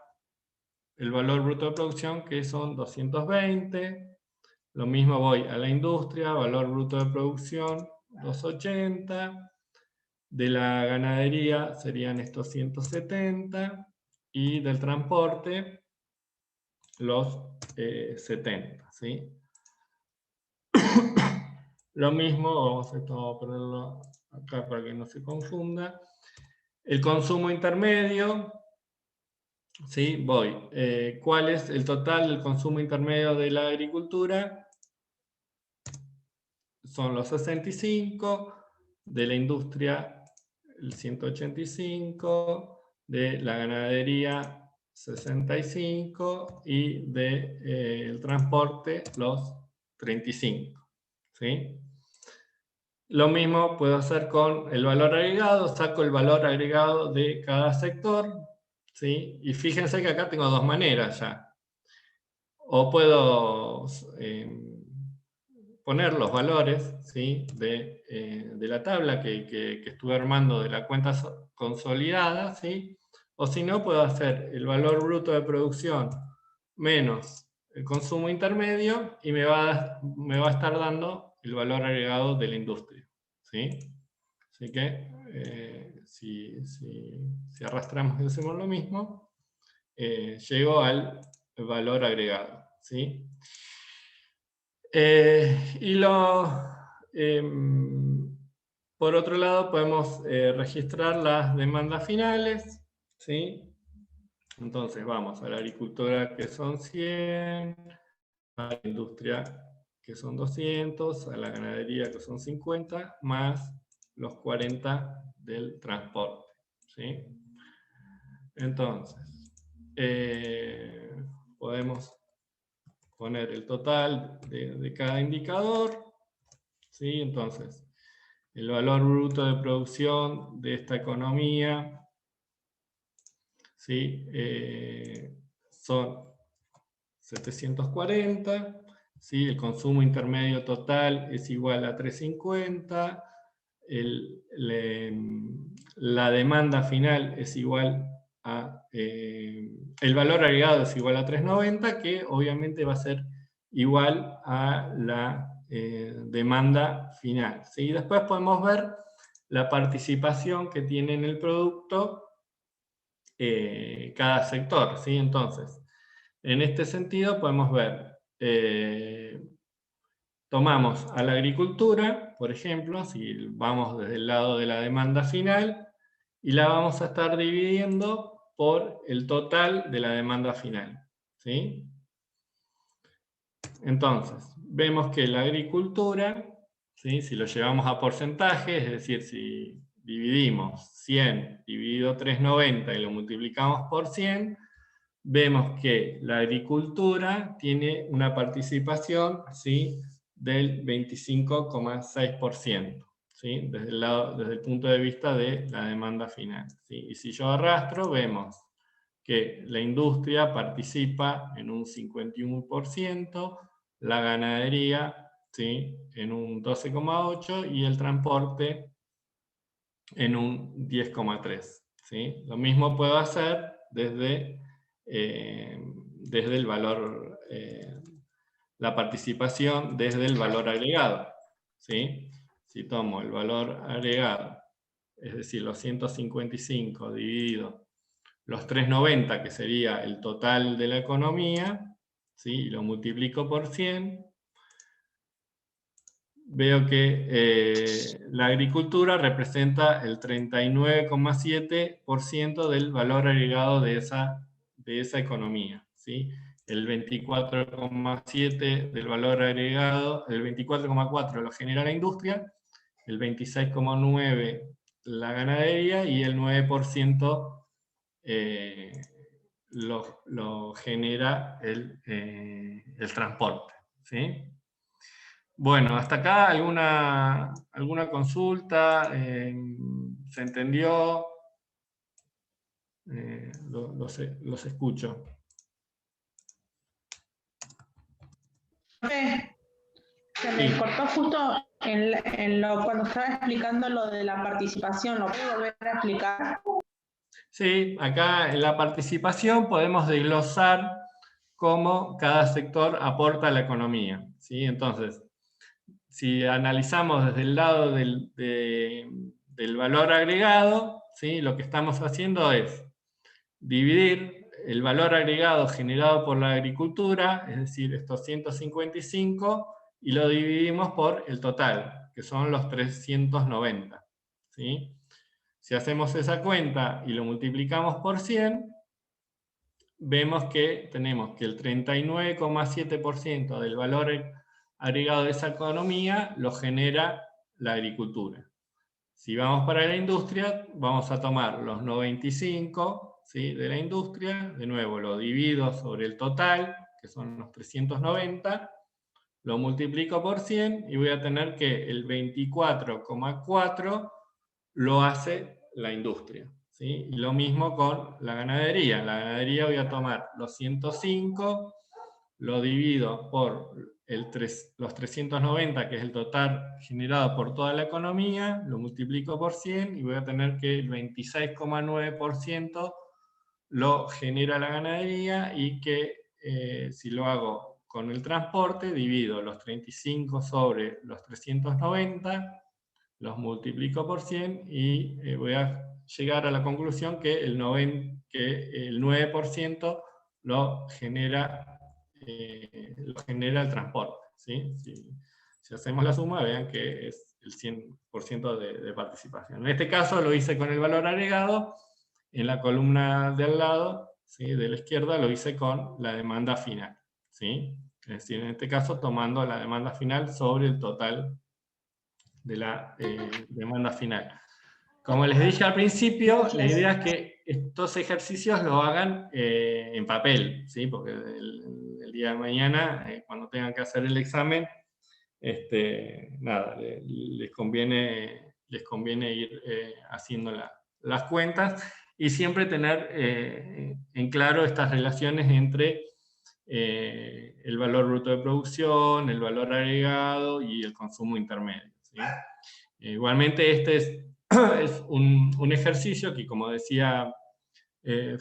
el valor bruto de producción, que son 220. Lo mismo voy a la industria, valor bruto de producción, 280. De la ganadería serían estos 170. Y del transporte, los 70. ¿Sí? Lo mismo, vamos a ponerlo acá para que no se confunda. El consumo intermedio, ¿sí? Voy. ¿Cuál es el total del consumo intermedio de la agricultura? Son los 65, de la industria el 185, de la ganadería 65 y del transporte los 35. ¿Sí? Lo mismo puedo hacer con el valor agregado, saco el valor agregado de cada sector, ¿sí? Y fíjense que acá tengo dos maneras ya. O puedo poner los valores, ¿sí? de la tabla que estuve armando de la cuenta consolidada, ¿sí? O si no, puedo hacer el valor bruto de producción menos el consumo intermedio y me va a estar dando el valor agregado de la industria. ¿Sí? Así que si arrastramos y hacemos lo mismo, llego al valor agregado. ¿Sí? Por otro lado, podemos registrar las demandas finales. ¿Sí? Entonces vamos a la agricultura, que son 100, a la industria, que son 200, a la ganadería, que son 50, más los 40 del transporte. ¿Sí? Entonces, podemos poner el total de cada indicador. ¿Sí? Entonces, el valor bruto de producción de esta economía, ¿sí? Son 740. ¿Sí? El consumo intermedio total es igual a 350. La demanda final es igual a... el valor agregado es igual a 390, que obviamente va a ser igual a la demanda final. ¿Sí? Después podemos ver la participación que tiene en el producto cada sector. ¿Sí? Entonces, en este sentido podemos ver, tomamos a la agricultura, por ejemplo, si vamos desde el lado de la demanda final, y la vamos a estar dividiendo por el total de la demanda final. ¿Sí? Entonces, vemos que la agricultura, ¿sí? Si lo llevamos a porcentaje, es decir, si dividimos 100 dividido 390 y lo multiplicamos por 100, vemos que la agricultura tiene una participación, ¿sí? del 25,6%, ¿sí? Desde el punto de vista de la demanda final. ¿Sí? Y si yo arrastro, vemos que la industria participa en un 51%, la ganadería, ¿sí? en un 12,8% y el transporte en un 10,3%. ¿Sí? Lo mismo puedo hacer desde el valor, la participación desde el valor agregado. ¿Sí? Si tomo el valor agregado, es decir, los 155 dividido los 390, que sería el total de la economía, ¿sí? Y lo multiplico por 100, veo que la agricultura representa el 39,7% del valor agregado de esa economía, ¿sí? El 24,7% del valor agregado, el 24,4% lo genera la industria, el 26,9% la ganadería y el 9% lo genera el transporte, ¿sí? Bueno, hasta acá alguna consulta, ¿se entendió? Los escucho. Se me cortó justo cuando estaba explicando lo de la participación, ¿lo puedo volver a explicar? Sí, acá en la participación podemos desglosar cómo cada sector aporta a la economía, ¿sí? Entonces, si analizamos desde el lado del valor agregado, ¿sí? Lo que estamos haciendo es dividir el valor agregado generado por la agricultura, es decir, estos 155, y lo dividimos por el total, que son los 390, ¿sí? Si hacemos esa cuenta y lo multiplicamos por 100, vemos que tenemos que el 39,7% del valor agregado de esa economía lo genera la agricultura. Si vamos para la industria, vamos a tomar los 95, ¿sí? De la industria, de nuevo lo divido sobre el total, que son los 390, lo multiplico por 100 y voy a tener que el 24,4 lo hace la industria, ¿sí? Y lo mismo con la ganadería. La ganadería voy a tomar los 105, lo divido por los 390, que es el total generado por toda la economía, lo multiplico por 100 y voy a tener que el 26,9% lo genera la ganadería, y que si lo hago con el transporte, divido los 35 sobre los 390, los multiplico por 100 y voy a llegar a la conclusión que el 9% lo genera el transporte, ¿sí? Si hacemos la suma, vean que es el 100% de participación. En este caso lo hice con el valor agregado, en la columna de al lado, ¿sí? De la izquierda, lo hice con la demanda final, ¿sí? Es decir, en este caso tomando la demanda final sobre el total de la demanda final. Como les dije al principio, la idea es que estos ejercicios lo hagan en papel, ¿sí? Porque el día de mañana, cuando tengan que hacer el examen, nada, les conviene ir haciendo las cuentas y siempre tener en claro estas relaciones entre el valor bruto de producción, el valor agregado y el consumo intermedio, ¿sí? Igualmente este es un ejercicio que, como decía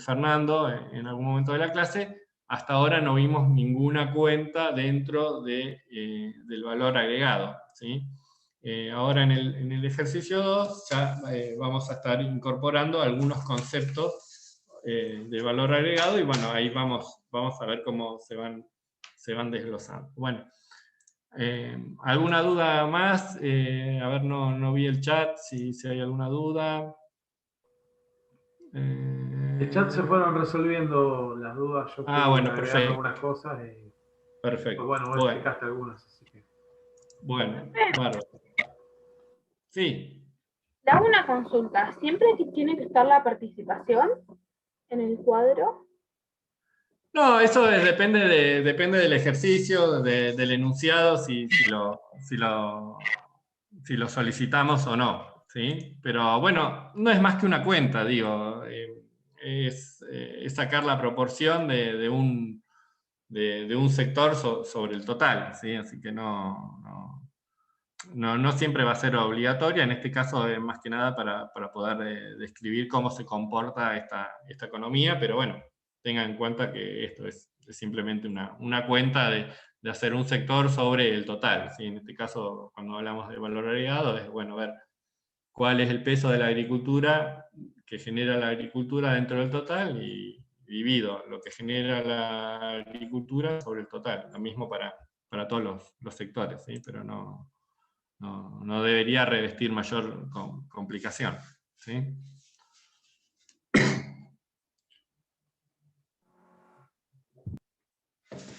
Fernando en algún momento de la clase, hasta ahora no vimos ninguna cuenta dentro del valor agregado, ¿sí? Ahora en el ejercicio 2 ya vamos a estar incorporando algunos conceptos de valor agregado, y bueno, ahí vamos a ver cómo se van desglosando. Bueno, ¿alguna duda más? A ver, no vi el chat, si hay alguna duda. El chat se fueron resolviendo las dudas. Yo bueno, agregar perfecto. algunas cosas y Perfecto. pues bueno, vos explicaste algunas, así que. Bueno, bárbaro. Sí. Le hago una consulta. ¿Siempre tiene que estar la participación en el cuadro? No, eso depende del ejercicio, del enunciado, si lo solicitamos o no, ¿sí? Pero bueno, no es más que una cuenta, digo. Es sacar la proporción de un sector sobre el total, ¿sí? Así que no siempre va a ser obligatoria. En este caso es más que nada para poder describir cómo se comporta esta economía, pero bueno, tengan en cuenta que esto es simplemente una cuenta de hacer un sector sobre el total, ¿sí? En este caso, cuando hablamos de valor agregado, es bueno ver cuál es el peso de la agricultura que genera la agricultura dentro del total y divido lo que genera la agricultura sobre el total. Lo mismo para todos los sectores, ¿sí? Pero no debería revestir mayor complicación, ¿sí?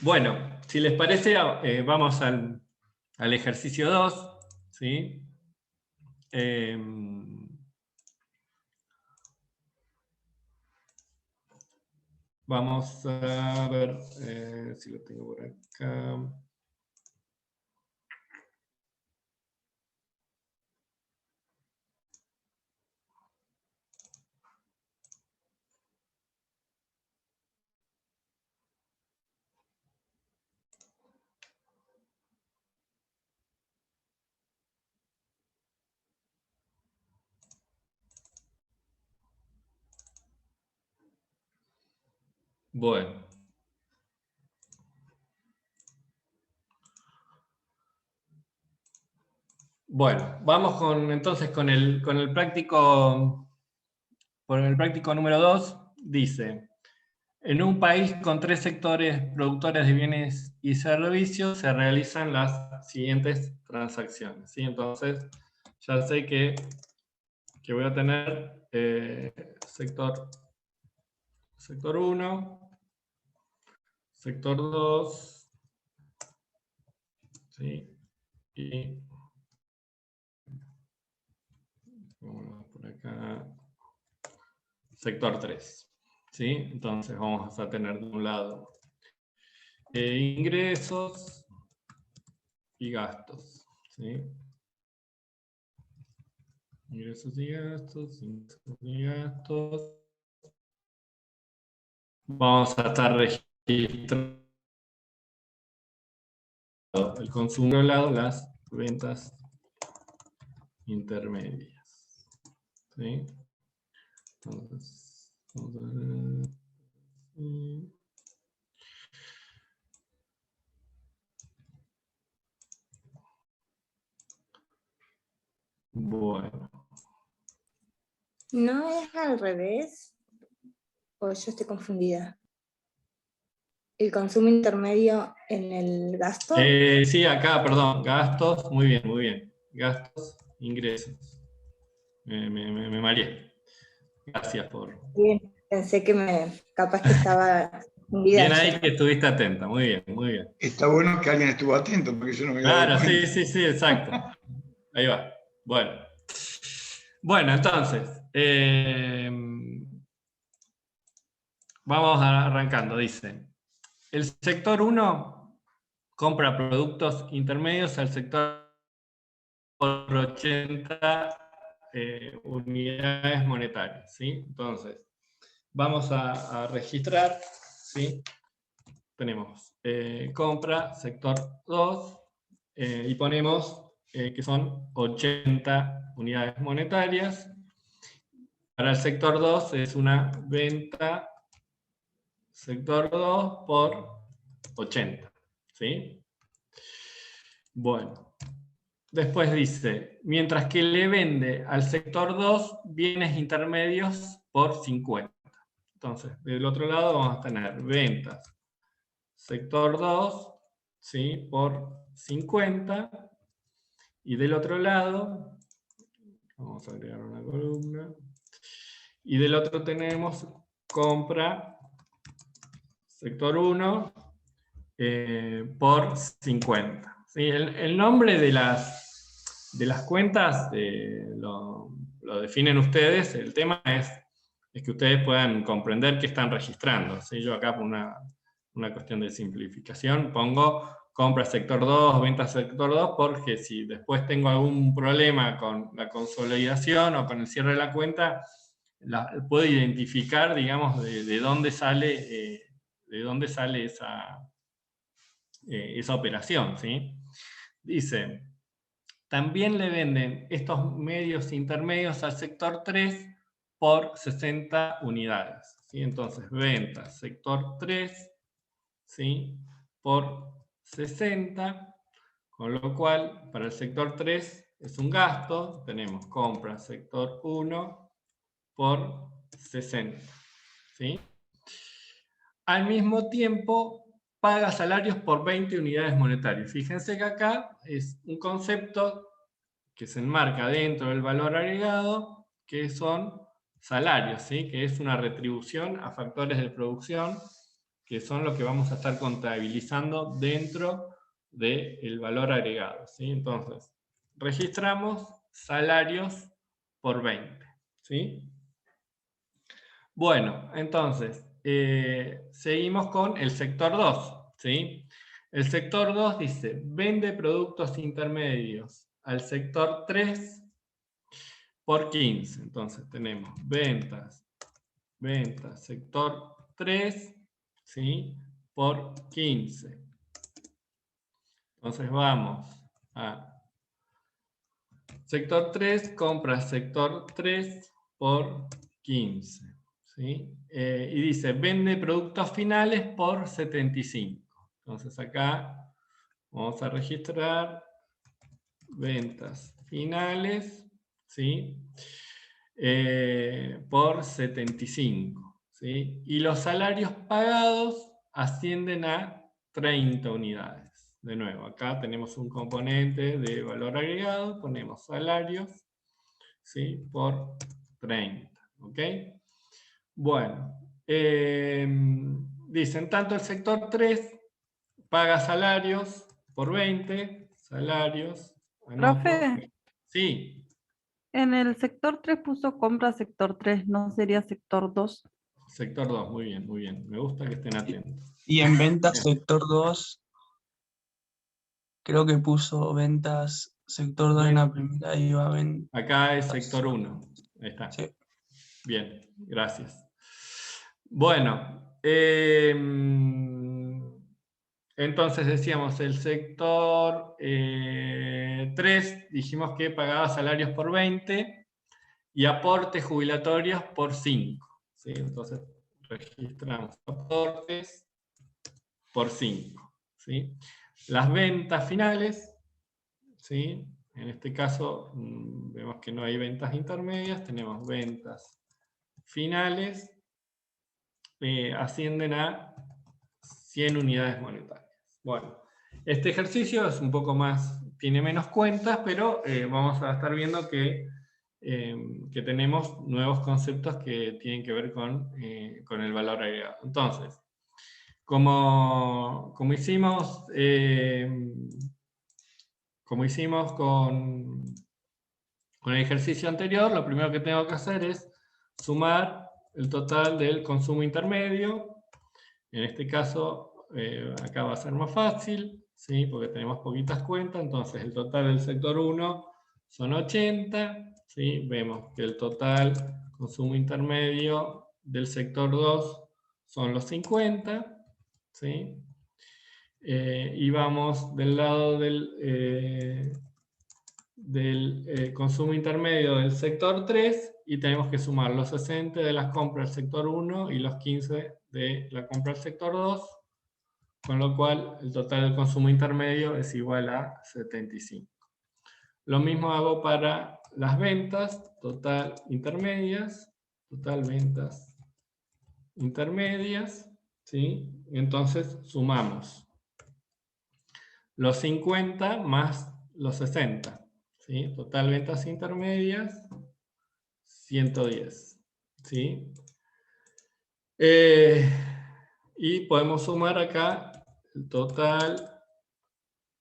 Bueno, si les parece, vamos al ejercicio 2, ¿sí? Vamos a ver si lo tengo por acá. Bueno. Bueno, vamos entonces con el práctico. Por el práctico número 2, dice: en un país con 3 sectores productores de bienes y servicios se realizan las siguientes transacciones, ¿sí? Entonces, ya sé que voy a tener sector 1, sector 2, ¿sí? Y vamos por acá, sector 3, ¿sí? Entonces vamos a tener de un lado ingresos y gastos, ¿sí? Ingresos y gastos, ingresos y gastos. Vamos a estar registrando el consumo de lado, las ventas intermedias, ¿sí? Entonces, vamos a ver. Bueno. ¿No es al revés? ¿O yo estoy confundida? ¿El consumo intermedio en el gasto? Sí, acá, perdón, gastos, muy bien, muy bien. Gastos, ingresos. Me mareé. Gracias por... Bien, pensé que capaz que estaba confundida. Bien ahí que estuviste atenta, muy bien, muy bien. Está bueno que alguien estuvo atento, porque yo no me había dado Claro, cuenta. sí, exacto. Ahí va. Bueno, entonces, vamos arrancando, dice. El sector 1 compra productos intermedios al sector por 80 unidades monetarias, ¿sí? Entonces, vamos a registrar, ¿sí? Tenemos compra, sector 2, y ponemos que son 80 unidades monetarias. Para el sector 2 es una venta sector 2 por 80, ¿sí? Bueno, después dice, mientras que le vende al sector 2 bienes intermedios por 50. Entonces, del otro lado vamos a tener ventas sector 2, ¿sí? Por 50. Y del otro lado, vamos a agregar una columna. Y del otro tenemos compra sector 1 por 50. ¿Sí? El nombre de las cuentas lo definen ustedes. El tema es que ustedes puedan comprender qué están registrando. ¿Sí? Yo acá por una cuestión de simplificación pongo compra sector 2, venta sector 2, porque si después tengo algún problema con la consolidación o con el cierre de la cuenta, puedo identificar, digamos, de dónde sale esa operación, ¿sí? Dice, también le venden estos medios intermedios al sector 3 por 60 unidades, ¿sí? Entonces, ventas sector 3, ¿sí? Por 60, con lo cual, para el sector 3 es un gasto, tenemos compra sector 1 por 60. ¿Sí? Al mismo tiempo, paga salarios por 20 unidades monetarias. Fíjense que acá es un concepto que se enmarca dentro del valor agregado, que son salarios, ¿sí? Que es una retribución a factores de producción, que son lo que vamos a estar contabilizando dentro del valor agregado, ¿sí? Entonces, registramos salarios por 20, ¿sí? Bueno, entonces, seguimos con el sector 2, ¿sí? El sector 2 dice, vende productos intermedios al sector 3 por 15. Entonces tenemos ventas, sector 3, ¿sí? Por 15. Entonces vamos a sector 3, compra sector 3 por 15. ¿Sí? Y dice, vende productos finales por 75. Entonces acá vamos a registrar ventas finales, ¿sí? Por 75. ¿Sí? Y los salarios pagados ascienden a 30 unidades. De nuevo, acá tenemos un componente de valor agregado, ponemos salarios, ¿sí? Por 30. ¿Ok? Bueno, dicen, tanto el sector 3 paga salarios por 20, salarios, anoto. Profe, Sí, en el sector 3 puso compra sector 3, ¿no sería sector 2? sector 2, muy bien, muy bien. Me gusta que estén atentos. Y en ventas Bien. sector 2, creo que puso ventas sector 2 en la primera y iba a ventas. Acá es sector 1. Ahí está. Sí. Bien, gracias. Bueno, entonces decíamos, el sector 3, dijimos que pagaba salarios por 20 y aportes jubilatorios por 5. ¿Sí? Entonces registramos aportes por 5. ¿Sí? Las ventas finales, ¿sí? En este caso vemos que no hay ventas intermedias, tenemos ventas finales, ascienden a 100 unidades monetarias. Bueno, este ejercicio es un poco más, tiene menos cuentas, pero vamos a estar viendo que tenemos nuevos conceptos que tienen que ver con el valor agregado. Entonces, como hicimos con el ejercicio anterior, lo primero que tengo que hacer es sumar el total del consumo intermedio. En este caso, acá va a ser más fácil, ¿sí? Porque tenemos poquitas cuentas, entonces el total del sector 1 son 80, ¿sí? Vemos que el total consumo intermedio del sector 2 son los 50, ¿sí? Y vamos del lado del consumo intermedio del sector 3 y tenemos que sumar los 60 de las compras del sector 1 y los 15 de la compra del sector 2, con lo cual el total del consumo intermedio es igual a 75. Lo mismo hago para las ventas, total ventas intermedias, ¿sí? Entonces sumamos los 50 más los 60, ¿sí? Total ventas intermedias, 110, ¿sí? Y podemos sumar acá el total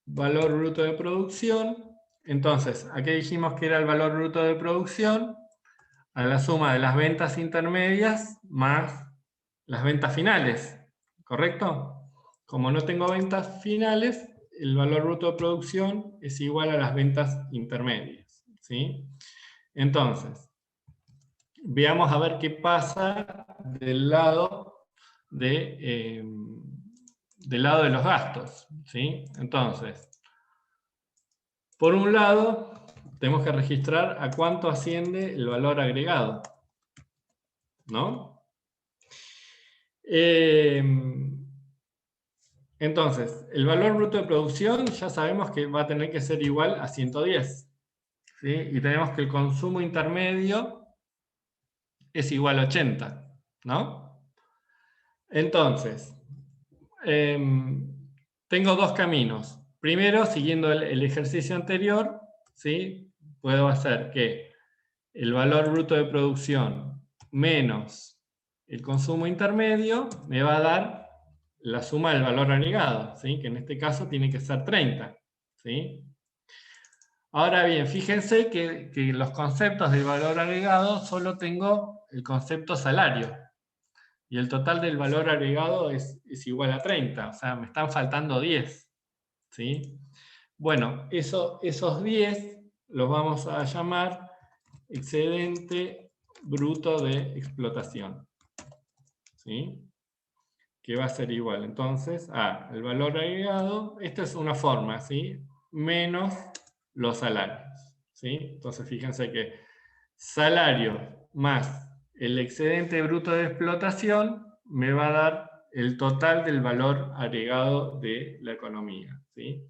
valor bruto de producción. Entonces, aquí dijimos que era el valor bruto de producción a la suma de las ventas intermedias más las ventas finales, ¿correcto? Como no tengo ventas finales, el valor bruto de producción es igual a las ventas intermedias, ¿sí? Entonces, veamos a ver qué pasa del lado de los gastos, ¿sí? Entonces, por un lado, tenemos que registrar a cuánto asciende el valor agregado, ¿no? Entonces, el valor bruto de producción ya sabemos que va a tener que ser igual a 110, ¿sí? Y tenemos que el consumo intermedio es igual a 80, ¿no? Entonces, tengo dos caminos. Primero, siguiendo el ejercicio anterior, ¿sí? Puedo hacer que el valor bruto de producción menos el consumo intermedio me va a dar la suma del valor agregado, ¿sí? Que en este caso tiene que ser 30, ¿sí? Ahora bien, fíjense que los conceptos del valor agregado solo tengo el concepto salario. Y el total del valor agregado es igual a 30, o sea, me están faltando 10. ¿Sí? Bueno, esos 10 los vamos a llamar excedente bruto de explotación. ¿Sí? Que va a ser igual entonces a el valor agregado, esta es una forma, ¿sí? Menos los salarios. ¿Sí? Entonces fíjense que salario más el excedente bruto de explotación me va a dar el total del valor agregado de la economía. ¿Sí?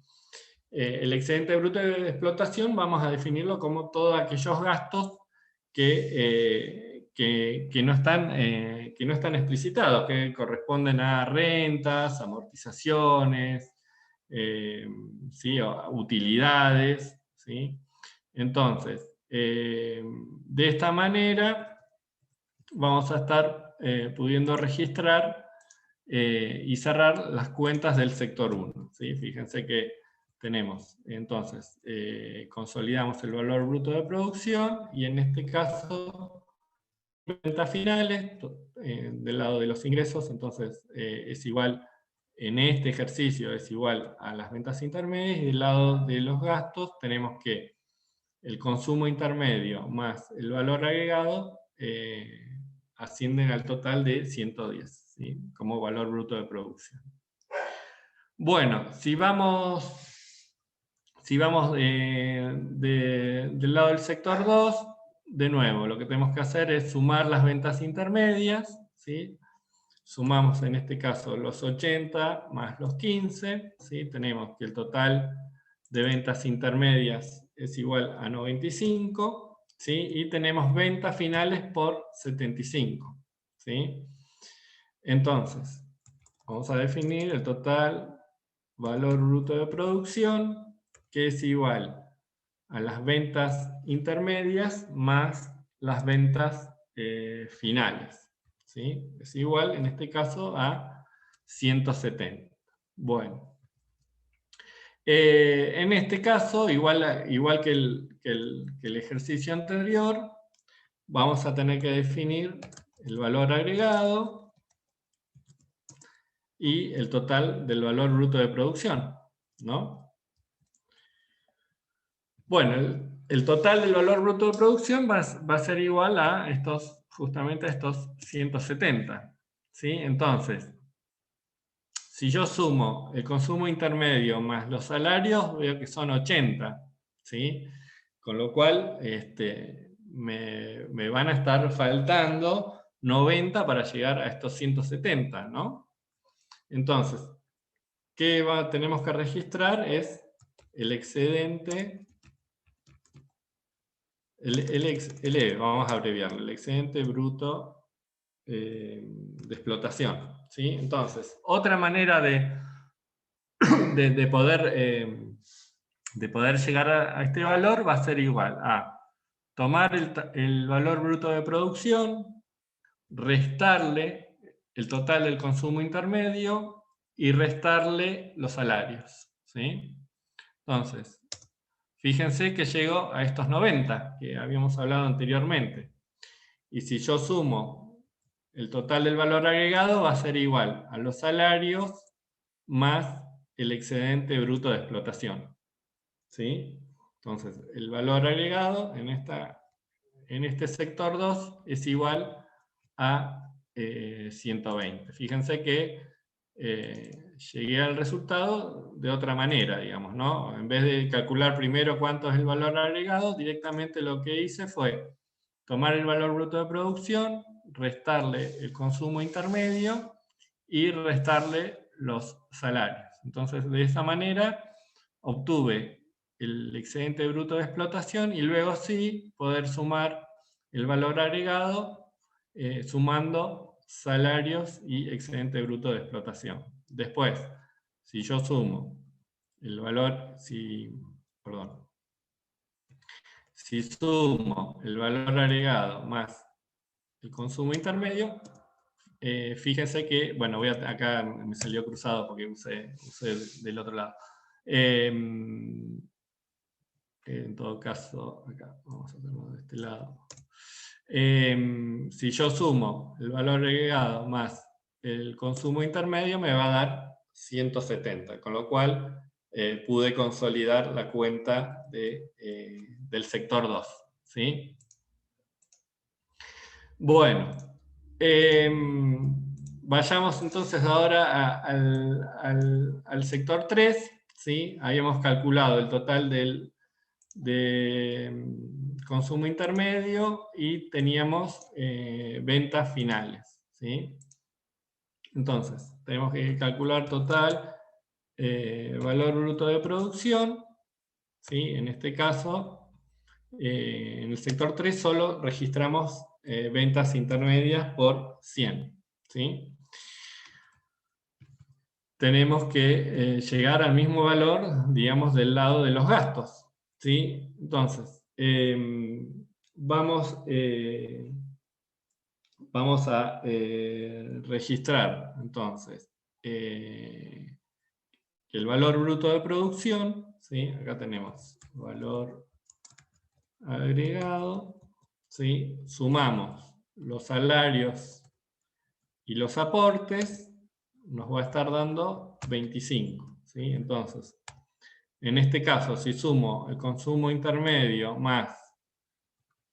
El excedente bruto de explotación vamos a definirlo como todos aquellos gastos que no están explicitados, que corresponden a rentas, amortizaciones, ¿sí? O utilidades. ¿Sí? Entonces, de esta manera vamos a estar pudiendo registrar y cerrar las cuentas del sector 1. ¿Sí? Fíjense que tenemos, entonces, consolidamos el valor bruto de producción y en este caso, ventas finales, del lado de los ingresos, entonces es igual, en este ejercicio es igual a las ventas intermedias, y del lado de los gastos tenemos que el consumo intermedio más el valor agregado ascienden al total de 110, ¿sí? Como valor bruto de producción. Bueno, si vamos del lado del sector 2, de nuevo, lo que tenemos que hacer es sumar las ventas intermedias, ¿sí? Sumamos en este caso los 80 más los 15, ¿sí? Tenemos que el total de ventas intermedias es igual a 95, ¿sí? Y tenemos ventas finales por 75, ¿sí? Entonces, vamos a definir el total valor bruto de producción, que es igual a las ventas intermedias más las ventas finales. ¿Sí? Es igual, en este caso, a 170. Bueno. En este caso, igual que el ejercicio anterior, vamos a tener que definir el valor agregado y el total del valor bruto de producción, ¿no? Bueno, el total del valor bruto de producción va a ser igual a justamente a estos 170. ¿Sí? Entonces, si yo sumo el consumo intermedio más los salarios, veo que son 80. ¿Sí? Con lo cual, me van a estar faltando 90 para llegar a estos 170, ¿no? Entonces, ¿qué tenemos que registrar? Es el excedente, vamos a abreviarlo, el excedente bruto de explotación. ¿Sí? Entonces, otra manera de poder llegar a este valor va a ser igual a tomar el valor bruto de producción, restarle el total del consumo intermedio y restarle los salarios. ¿Sí? Entonces, fíjense que llego a estos 90 que habíamos hablado anteriormente. Y si yo sumo el total del valor agregado, va a ser igual a los salarios más el excedente bruto de explotación. ¿Sí? Entonces, el valor agregado en este sector 2 es igual a 120. Fíjense que llegué al resultado de otra manera, digamos, ¿no? En vez de calcular primero cuánto es el valor agregado, directamente lo que hice fue tomar el valor bruto de producción, restarle el consumo intermedio y restarle los salarios. Entonces, de esa manera obtuve el excedente bruto de explotación y luego sí poder sumar el valor agregado sumando salarios y excedente bruto de explotación. Después, si yo sumo el valor, si sumo el valor agregado más el consumo intermedio, fíjense que, bueno, acá me salió cruzado porque usé del otro lado. En todo caso, acá vamos a hacerlo de este lado. Si yo sumo el valor agregado más el consumo intermedio, me va a dar 170, con lo cual pude consolidar la cuenta del sector 2. ¿Sí? Bueno, vayamos entonces ahora al sector 3. ¿Sí? Habíamos calculado el total de consumo intermedio y teníamos ventas finales. ¿Sí? Entonces, tenemos que calcular total valor bruto de producción. ¿Sí? En este caso, en el sector 3 solo registramos ventas intermedias por 100. ¿Sí? Tenemos que llegar al mismo valor, digamos, del lado de los gastos. ¿Sí? Entonces, vamos a registrar, entonces, el valor bruto de producción. ¿Sí? Acá tenemos valor agregado. ¿Sí? Sumamos los salarios y los aportes, nos va a estar dando 25. ¿Sí? Entonces, en este caso, si sumo el consumo intermedio más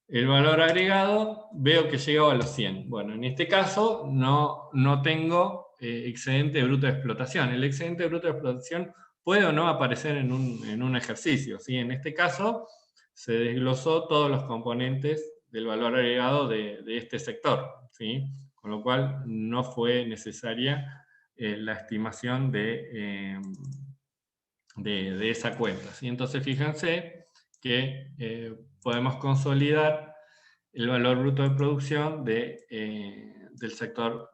el valor agregado, veo que llegó a los 100. Bueno, en este caso no tengo excedente bruto de explotación. El excedente bruto de explotación puede o no aparecer en un ejercicio. ¿Sí? En este caso se desglosó todos los componentes del valor agregado de este sector. ¿Sí? Con lo cual no fue necesaria la estimación de esa cuenta. ¿Sí? Entonces fíjense que podemos consolidar el valor bruto de producción del sector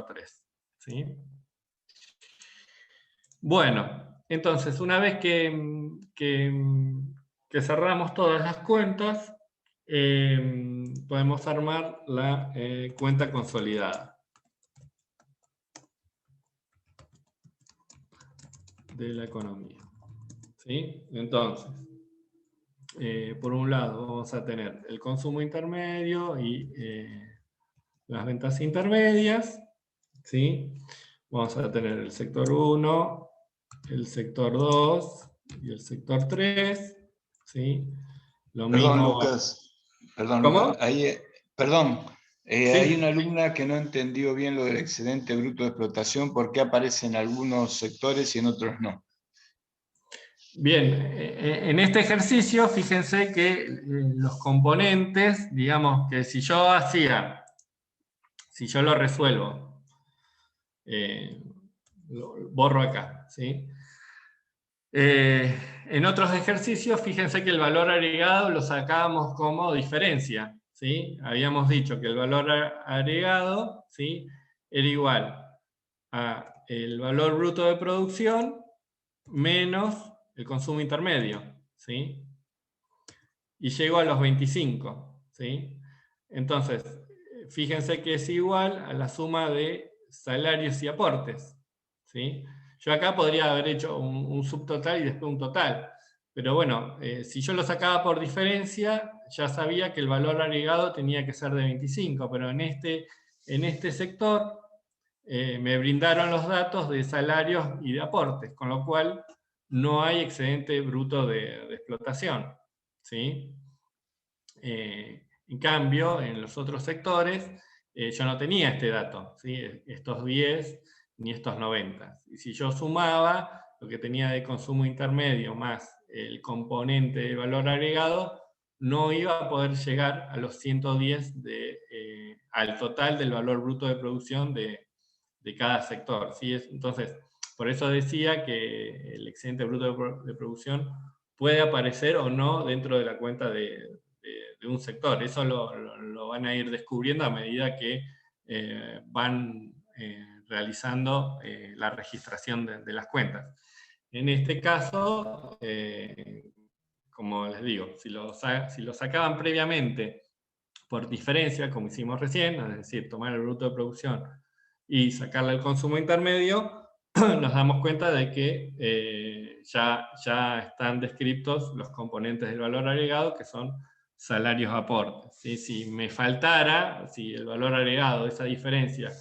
3. ¿Sí? Bueno, entonces una vez que cerramos todas las cuentas, podemos armar la cuenta consolidada de la economía. ¿Sí? Entonces, por un lado vamos a tener el consumo intermedio y las ventas intermedias. ¿Sí? Vamos a tener el sector 1, el sector 2 y el sector 3. ¿Sí? Lo Perdón, mismo. Lucas. Perdón, ¿Cómo? Lucas. Perdón. Sí. Hay una alumna que no entendió bien lo del excedente bruto de explotación, ¿por qué aparece en algunos sectores y en otros no? Bien, en este ejercicio, fíjense que los componentes, digamos que si yo lo resuelvo, lo borro acá, ¿sí? En otros ejercicios, fíjense que el valor agregado lo sacábamos como diferencia, ¿sí? Habíamos dicho que el valor agregado, ¿sí?, era igual a el valor bruto de producción menos el consumo intermedio, ¿sí? Y llegó a los 25, ¿sí? Entonces, fíjense que es igual a la suma de salarios y aportes, ¿sí? Yo acá podría haber hecho un subtotal y después un total, pero bueno, si yo lo sacaba por diferencia, ya sabía que el valor agregado tenía que ser de 25, pero en este sector me brindaron los datos de salarios y de aportes, con lo cual no hay excedente bruto de explotación, ¿sí? En cambio, en los otros sectores, yo no tenía este dato, ¿sí? Estos 10 ni estos 90. Y si yo sumaba lo que tenía de consumo intermedio más el componente de valor agregado, no iba a poder llegar a los 110 al total del valor bruto de producción de cada sector, ¿sí? Entonces, por eso decía que el excedente bruto de producción puede aparecer o no dentro de la cuenta de un sector. Eso lo van a ir descubriendo a medida que van realizando la registración de las cuentas. En este caso, como les digo, si lo sacaban previamente por diferencia, como hicimos recién, es decir, tomar el bruto de producción y sacarle el consumo intermedio, nos damos cuenta de que ya están descritos los componentes del valor agregado, que son salarios aportes. ¿Sí? Si me faltara, si el valor agregado, esa diferencia,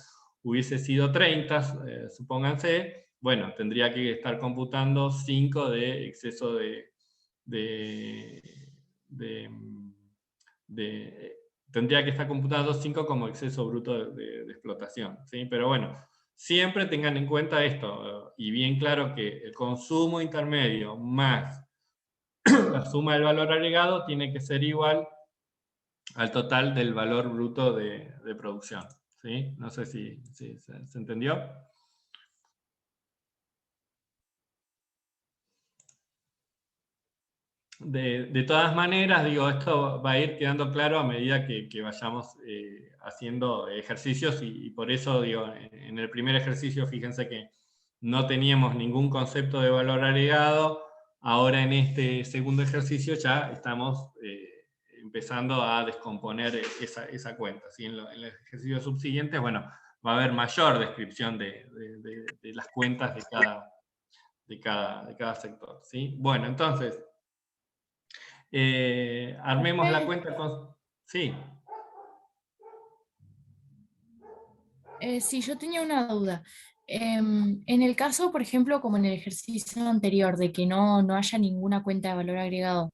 hubiese sido 30, supónganse, bueno, tendría que estar computando 5 de exceso tendría que estar computando 5 como exceso bruto de explotación. ¿Sí? Pero bueno, siempre tengan en cuenta esto, y bien claro que el consumo intermedio más la suma del valor agregado tiene que ser igual al total del valor bruto de producción. ¿Sí? No sé si se entendió. De todas maneras, digo, esto va a ir quedando claro a medida que vayamos haciendo ejercicios, y por eso, digo, en el primer ejercicio, fíjense que no teníamos ningún concepto de valor agregado. Ahora en este segundo ejercicio ya estamos empezando a descomponer esa cuenta. ¿Sí? En los ejercicios subsiguientes, bueno, va a haber mayor descripción de las cuentas de cada sector. ¿Sí? Bueno, entonces, armemos la cuenta con... Sí. Sí, yo tenía una duda. En el caso, por ejemplo, como en el ejercicio anterior, de que no haya ninguna cuenta de valor agregado,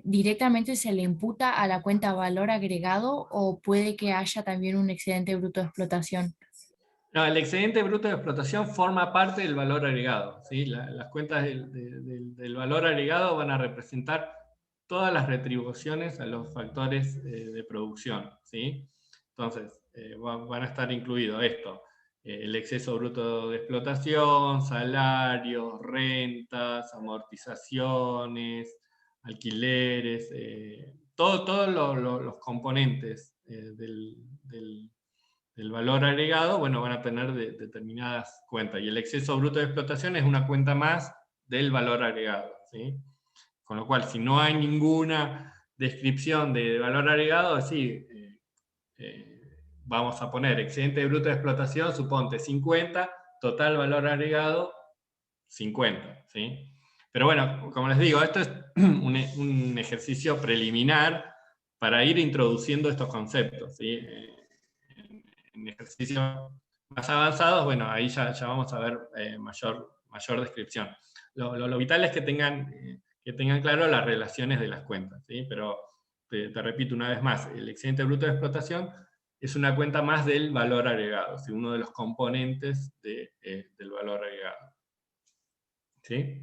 ¿directamente se le imputa a la cuenta valor agregado o puede que haya también un excedente bruto de explotación? No, el excedente bruto de explotación forma parte del valor agregado. ¿Sí? Las cuentas del valor agregado van a representar todas las retribuciones a los factores de producción. ¿Sí? Entonces, van a estar incluidos esto: el exceso bruto de explotación, salarios, rentas, amortizaciones, alquileres, todos los componentes del valor agregado, bueno, van a tener determinadas cuentas. Y el exceso bruto de explotación es una cuenta más del valor agregado. ¿Sí? Con lo cual, si no hay ninguna descripción de valor agregado, sí, vamos a poner excedente bruto de explotación, suponte 50, total valor agregado 50. ¿Sí? Pero bueno, como les digo, esto es un ejercicio preliminar para ir introduciendo estos conceptos. ¿Sí? En ejercicios más avanzados, bueno, ahí ya vamos a ver mayor descripción. Lo vital es que tengan claro las relaciones de las cuentas. ¿Sí? Pero te repito una vez más, el excedente bruto de explotación es una cuenta más del valor agregado, ¿sí? Uno de los componentes del valor agregado. ¿Sí?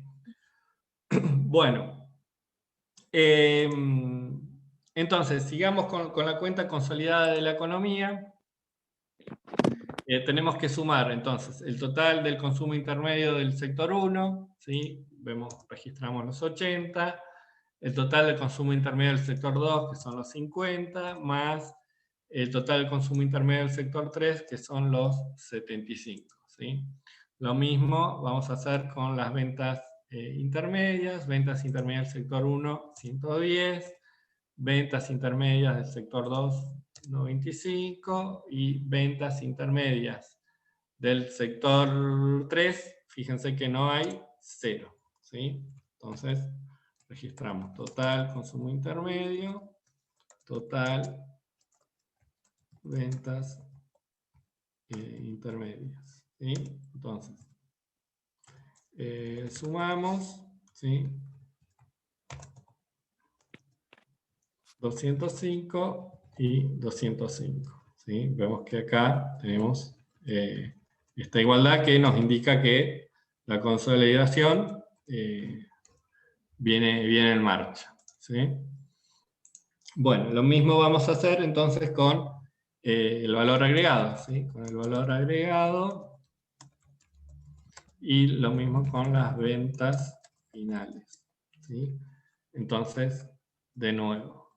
Bueno, entonces sigamos con la cuenta consolidada de la economía. Tenemos que sumar entonces el total del consumo intermedio del sector 1, ¿sí? Registramos los 80, el total del consumo intermedio del sector 2, que son los 50, más el total del consumo intermedio del sector 3, que son los 75. ¿Sí? Lo mismo vamos a hacer con las ventas intermedias del sector 1, 110, ventas intermedias del sector 2, 95, y ventas intermedias del sector 3, fíjense que no hay 0. ¿Sí? Entonces, registramos total consumo intermedio, total ventas intermedias. ¿Sí? Entonces, sumamos, ¿sí? 205 y 205. ¿Sí? Vemos que acá tenemos esta igualdad que nos indica que la consolidación viene en marcha. ¿Sí? Bueno, lo mismo vamos a hacer entonces con el valor agregado. ¿Sí? Con el valor agregado, y lo mismo con las ventas finales. ¿sí? Entonces, de nuevo,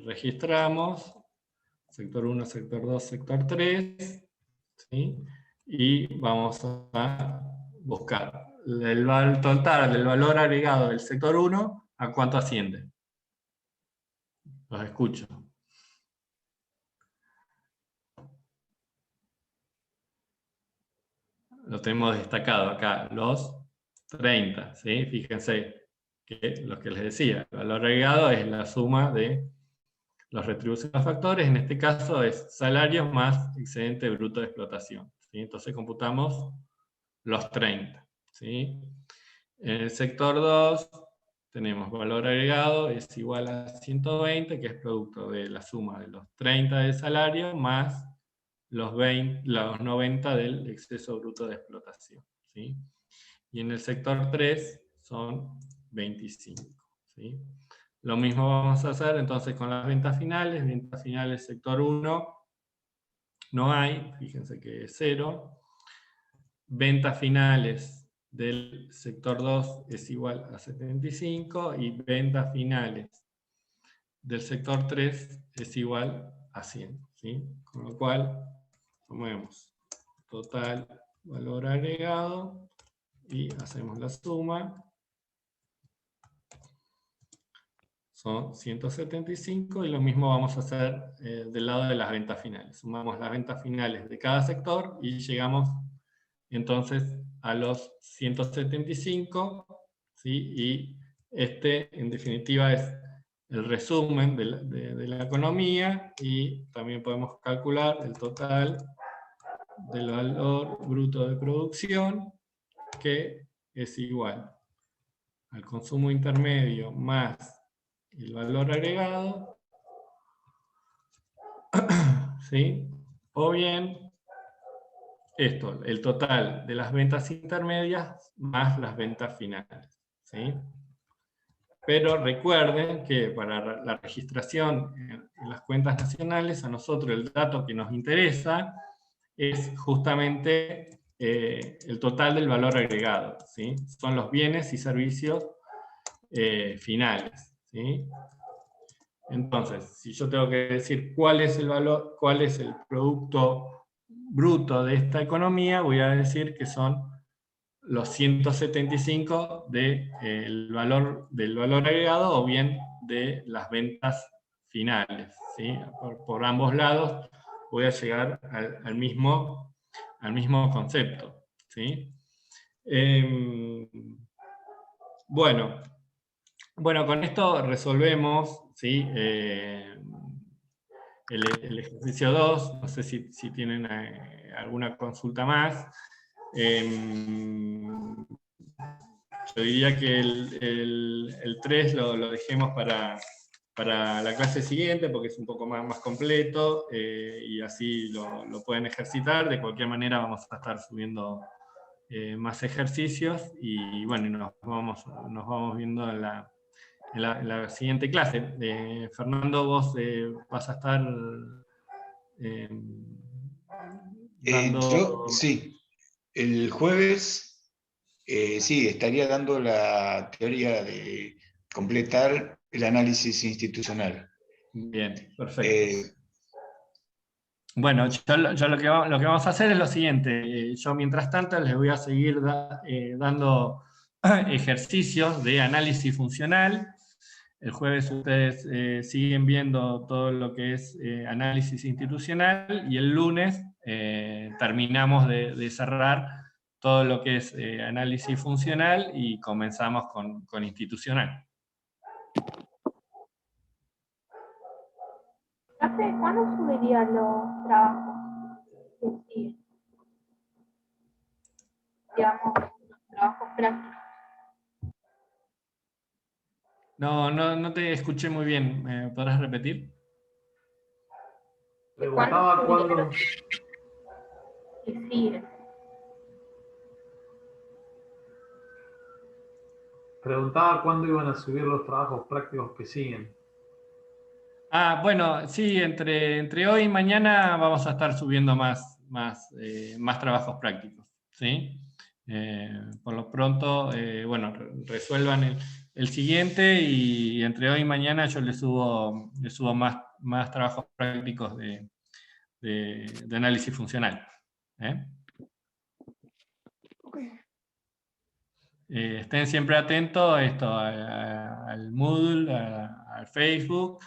registramos sector 1, sector 2, sector 3, ¿sí? Y vamos a buscar el total del valor agregado del sector 1, ¿a cuánto asciende? Los escucho. Lo tenemos destacado acá, los 30, ¿sí? Fíjense que lo que les decía, el valor agregado es la suma de los retribuciones factores, en este caso es salarios más excedente bruto de explotación, ¿sí? Entonces computamos los 30, ¿sí? En el sector 2 tenemos valor agregado es igual a 120, que es producto de la suma de los 30 de salario más los 90 del exceso bruto de explotación, ¿sí? Y en el sector 3 son 25, ¿sí? Lo mismo vamos a hacer entonces con las ventas finales sector 1 no hay, fíjense que es 0. Ventas finales del sector 2 es igual a 75 y ventas finales del sector 3 es igual a 100, ¿sí? Con lo cual, tomemos total valor agregado y hacemos la suma. Son 175 y lo mismo vamos a hacer del lado de las ventas finales. Sumamos las ventas finales de cada sector y llegamos entonces a los 175, ¿sí? Y este en definitiva es el resumen de la economía y también podemos calcular el total del valor bruto de producción, que es igual al consumo intermedio más el valor agregado, ¿sí? O bien esto, el total de las ventas intermedias más las ventas finales, ¿sí? Pero recuerden que para la registración en las cuentas nacionales, a nosotros el dato que nos interesa es justamente el total del valor agregado, ¿sí? Son los bienes y servicios finales, ¿sí? Entonces, si yo tengo que decir cuál es el valor, cuál es el producto bruto de esta economía, voy a decir que son los 175 del valor agregado o bien de las ventas finales, ¿sí? Por ambos lados voy a llegar al mismo concepto, ¿sí? Bueno, con esto resolvemos, ¿sí? El ejercicio 2, no sé si tienen alguna consulta más. Yo diría que el 3 lo dejemos para la clase siguiente, porque es un poco más completo, y así lo pueden ejercitar. De cualquier manera vamos a estar subiendo más ejercicios, y bueno, nos vamos viendo en la siguiente clase. Fernando, vos vas a estar Yo, sí, el jueves, sí, estaría dando la teoría de completar el análisis institucional. Bien, perfecto. Bueno, yo lo que vamos a hacer es lo siguiente. Yo mientras tanto les voy a seguir dando ejercicios de análisis funcional. El jueves ustedes siguen viendo todo lo que es análisis institucional, y el lunes terminamos de cerrar todo lo que es análisis funcional y comenzamos con institucional. ¿Cuándo subiría los trabajos que siguen? Digamos, los trabajos prácticos. No te escuché muy bien. ¿Me podrás repetir? Preguntaba cuándo. Que sigue. Preguntaba cuándo iban a subir los trabajos prácticos que siguen. Bueno, sí, entre hoy y mañana vamos a estar subiendo más trabajos prácticos, ¿sí? Por lo pronto, bueno, resuelvan el siguiente, y entre hoy y mañana yo le subo más trabajos prácticos de análisis funcional. Estén siempre atentos a esto, al Moodle, al Facebook,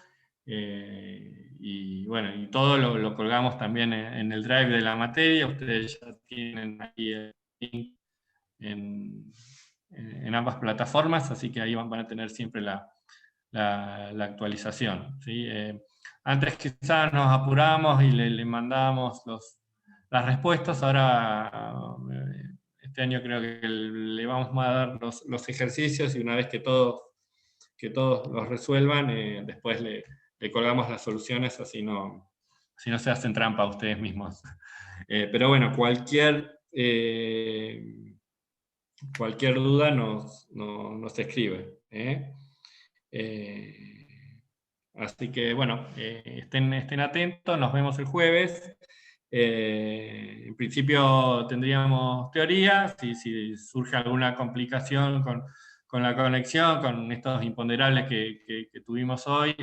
y bueno, y todo lo colgamos también en el Drive de la materia. Ustedes ya tienen ahí el link en ambas plataformas, así que ahí van a tener siempre la actualización, ¿sí? Antes quizás nos apuramos y le mandamos las respuestas. Ahora este año creo que le vamos a dar los ejercicios, y una vez que todos los resuelvan, después le colgamos las soluciones, así no se hacen trampa ustedes mismos. Pero bueno, cualquier duda nos escribe. Así que bueno, estén atentos, nos vemos el jueves. En principio tendríamos teoría. Si surge alguna complicación con la conexión, con estos imponderables que tuvimos hoy,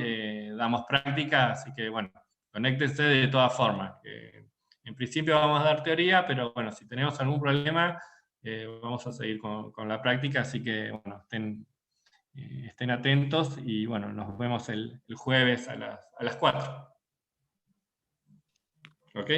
damos práctica, así que bueno, conéctense de todas formas. En principio vamos a dar teoría, pero bueno, si tenemos algún problema, vamos a seguir con la práctica, así que bueno, estén atentos, y bueno, nos vemos el jueves a las 4. ¿Ok?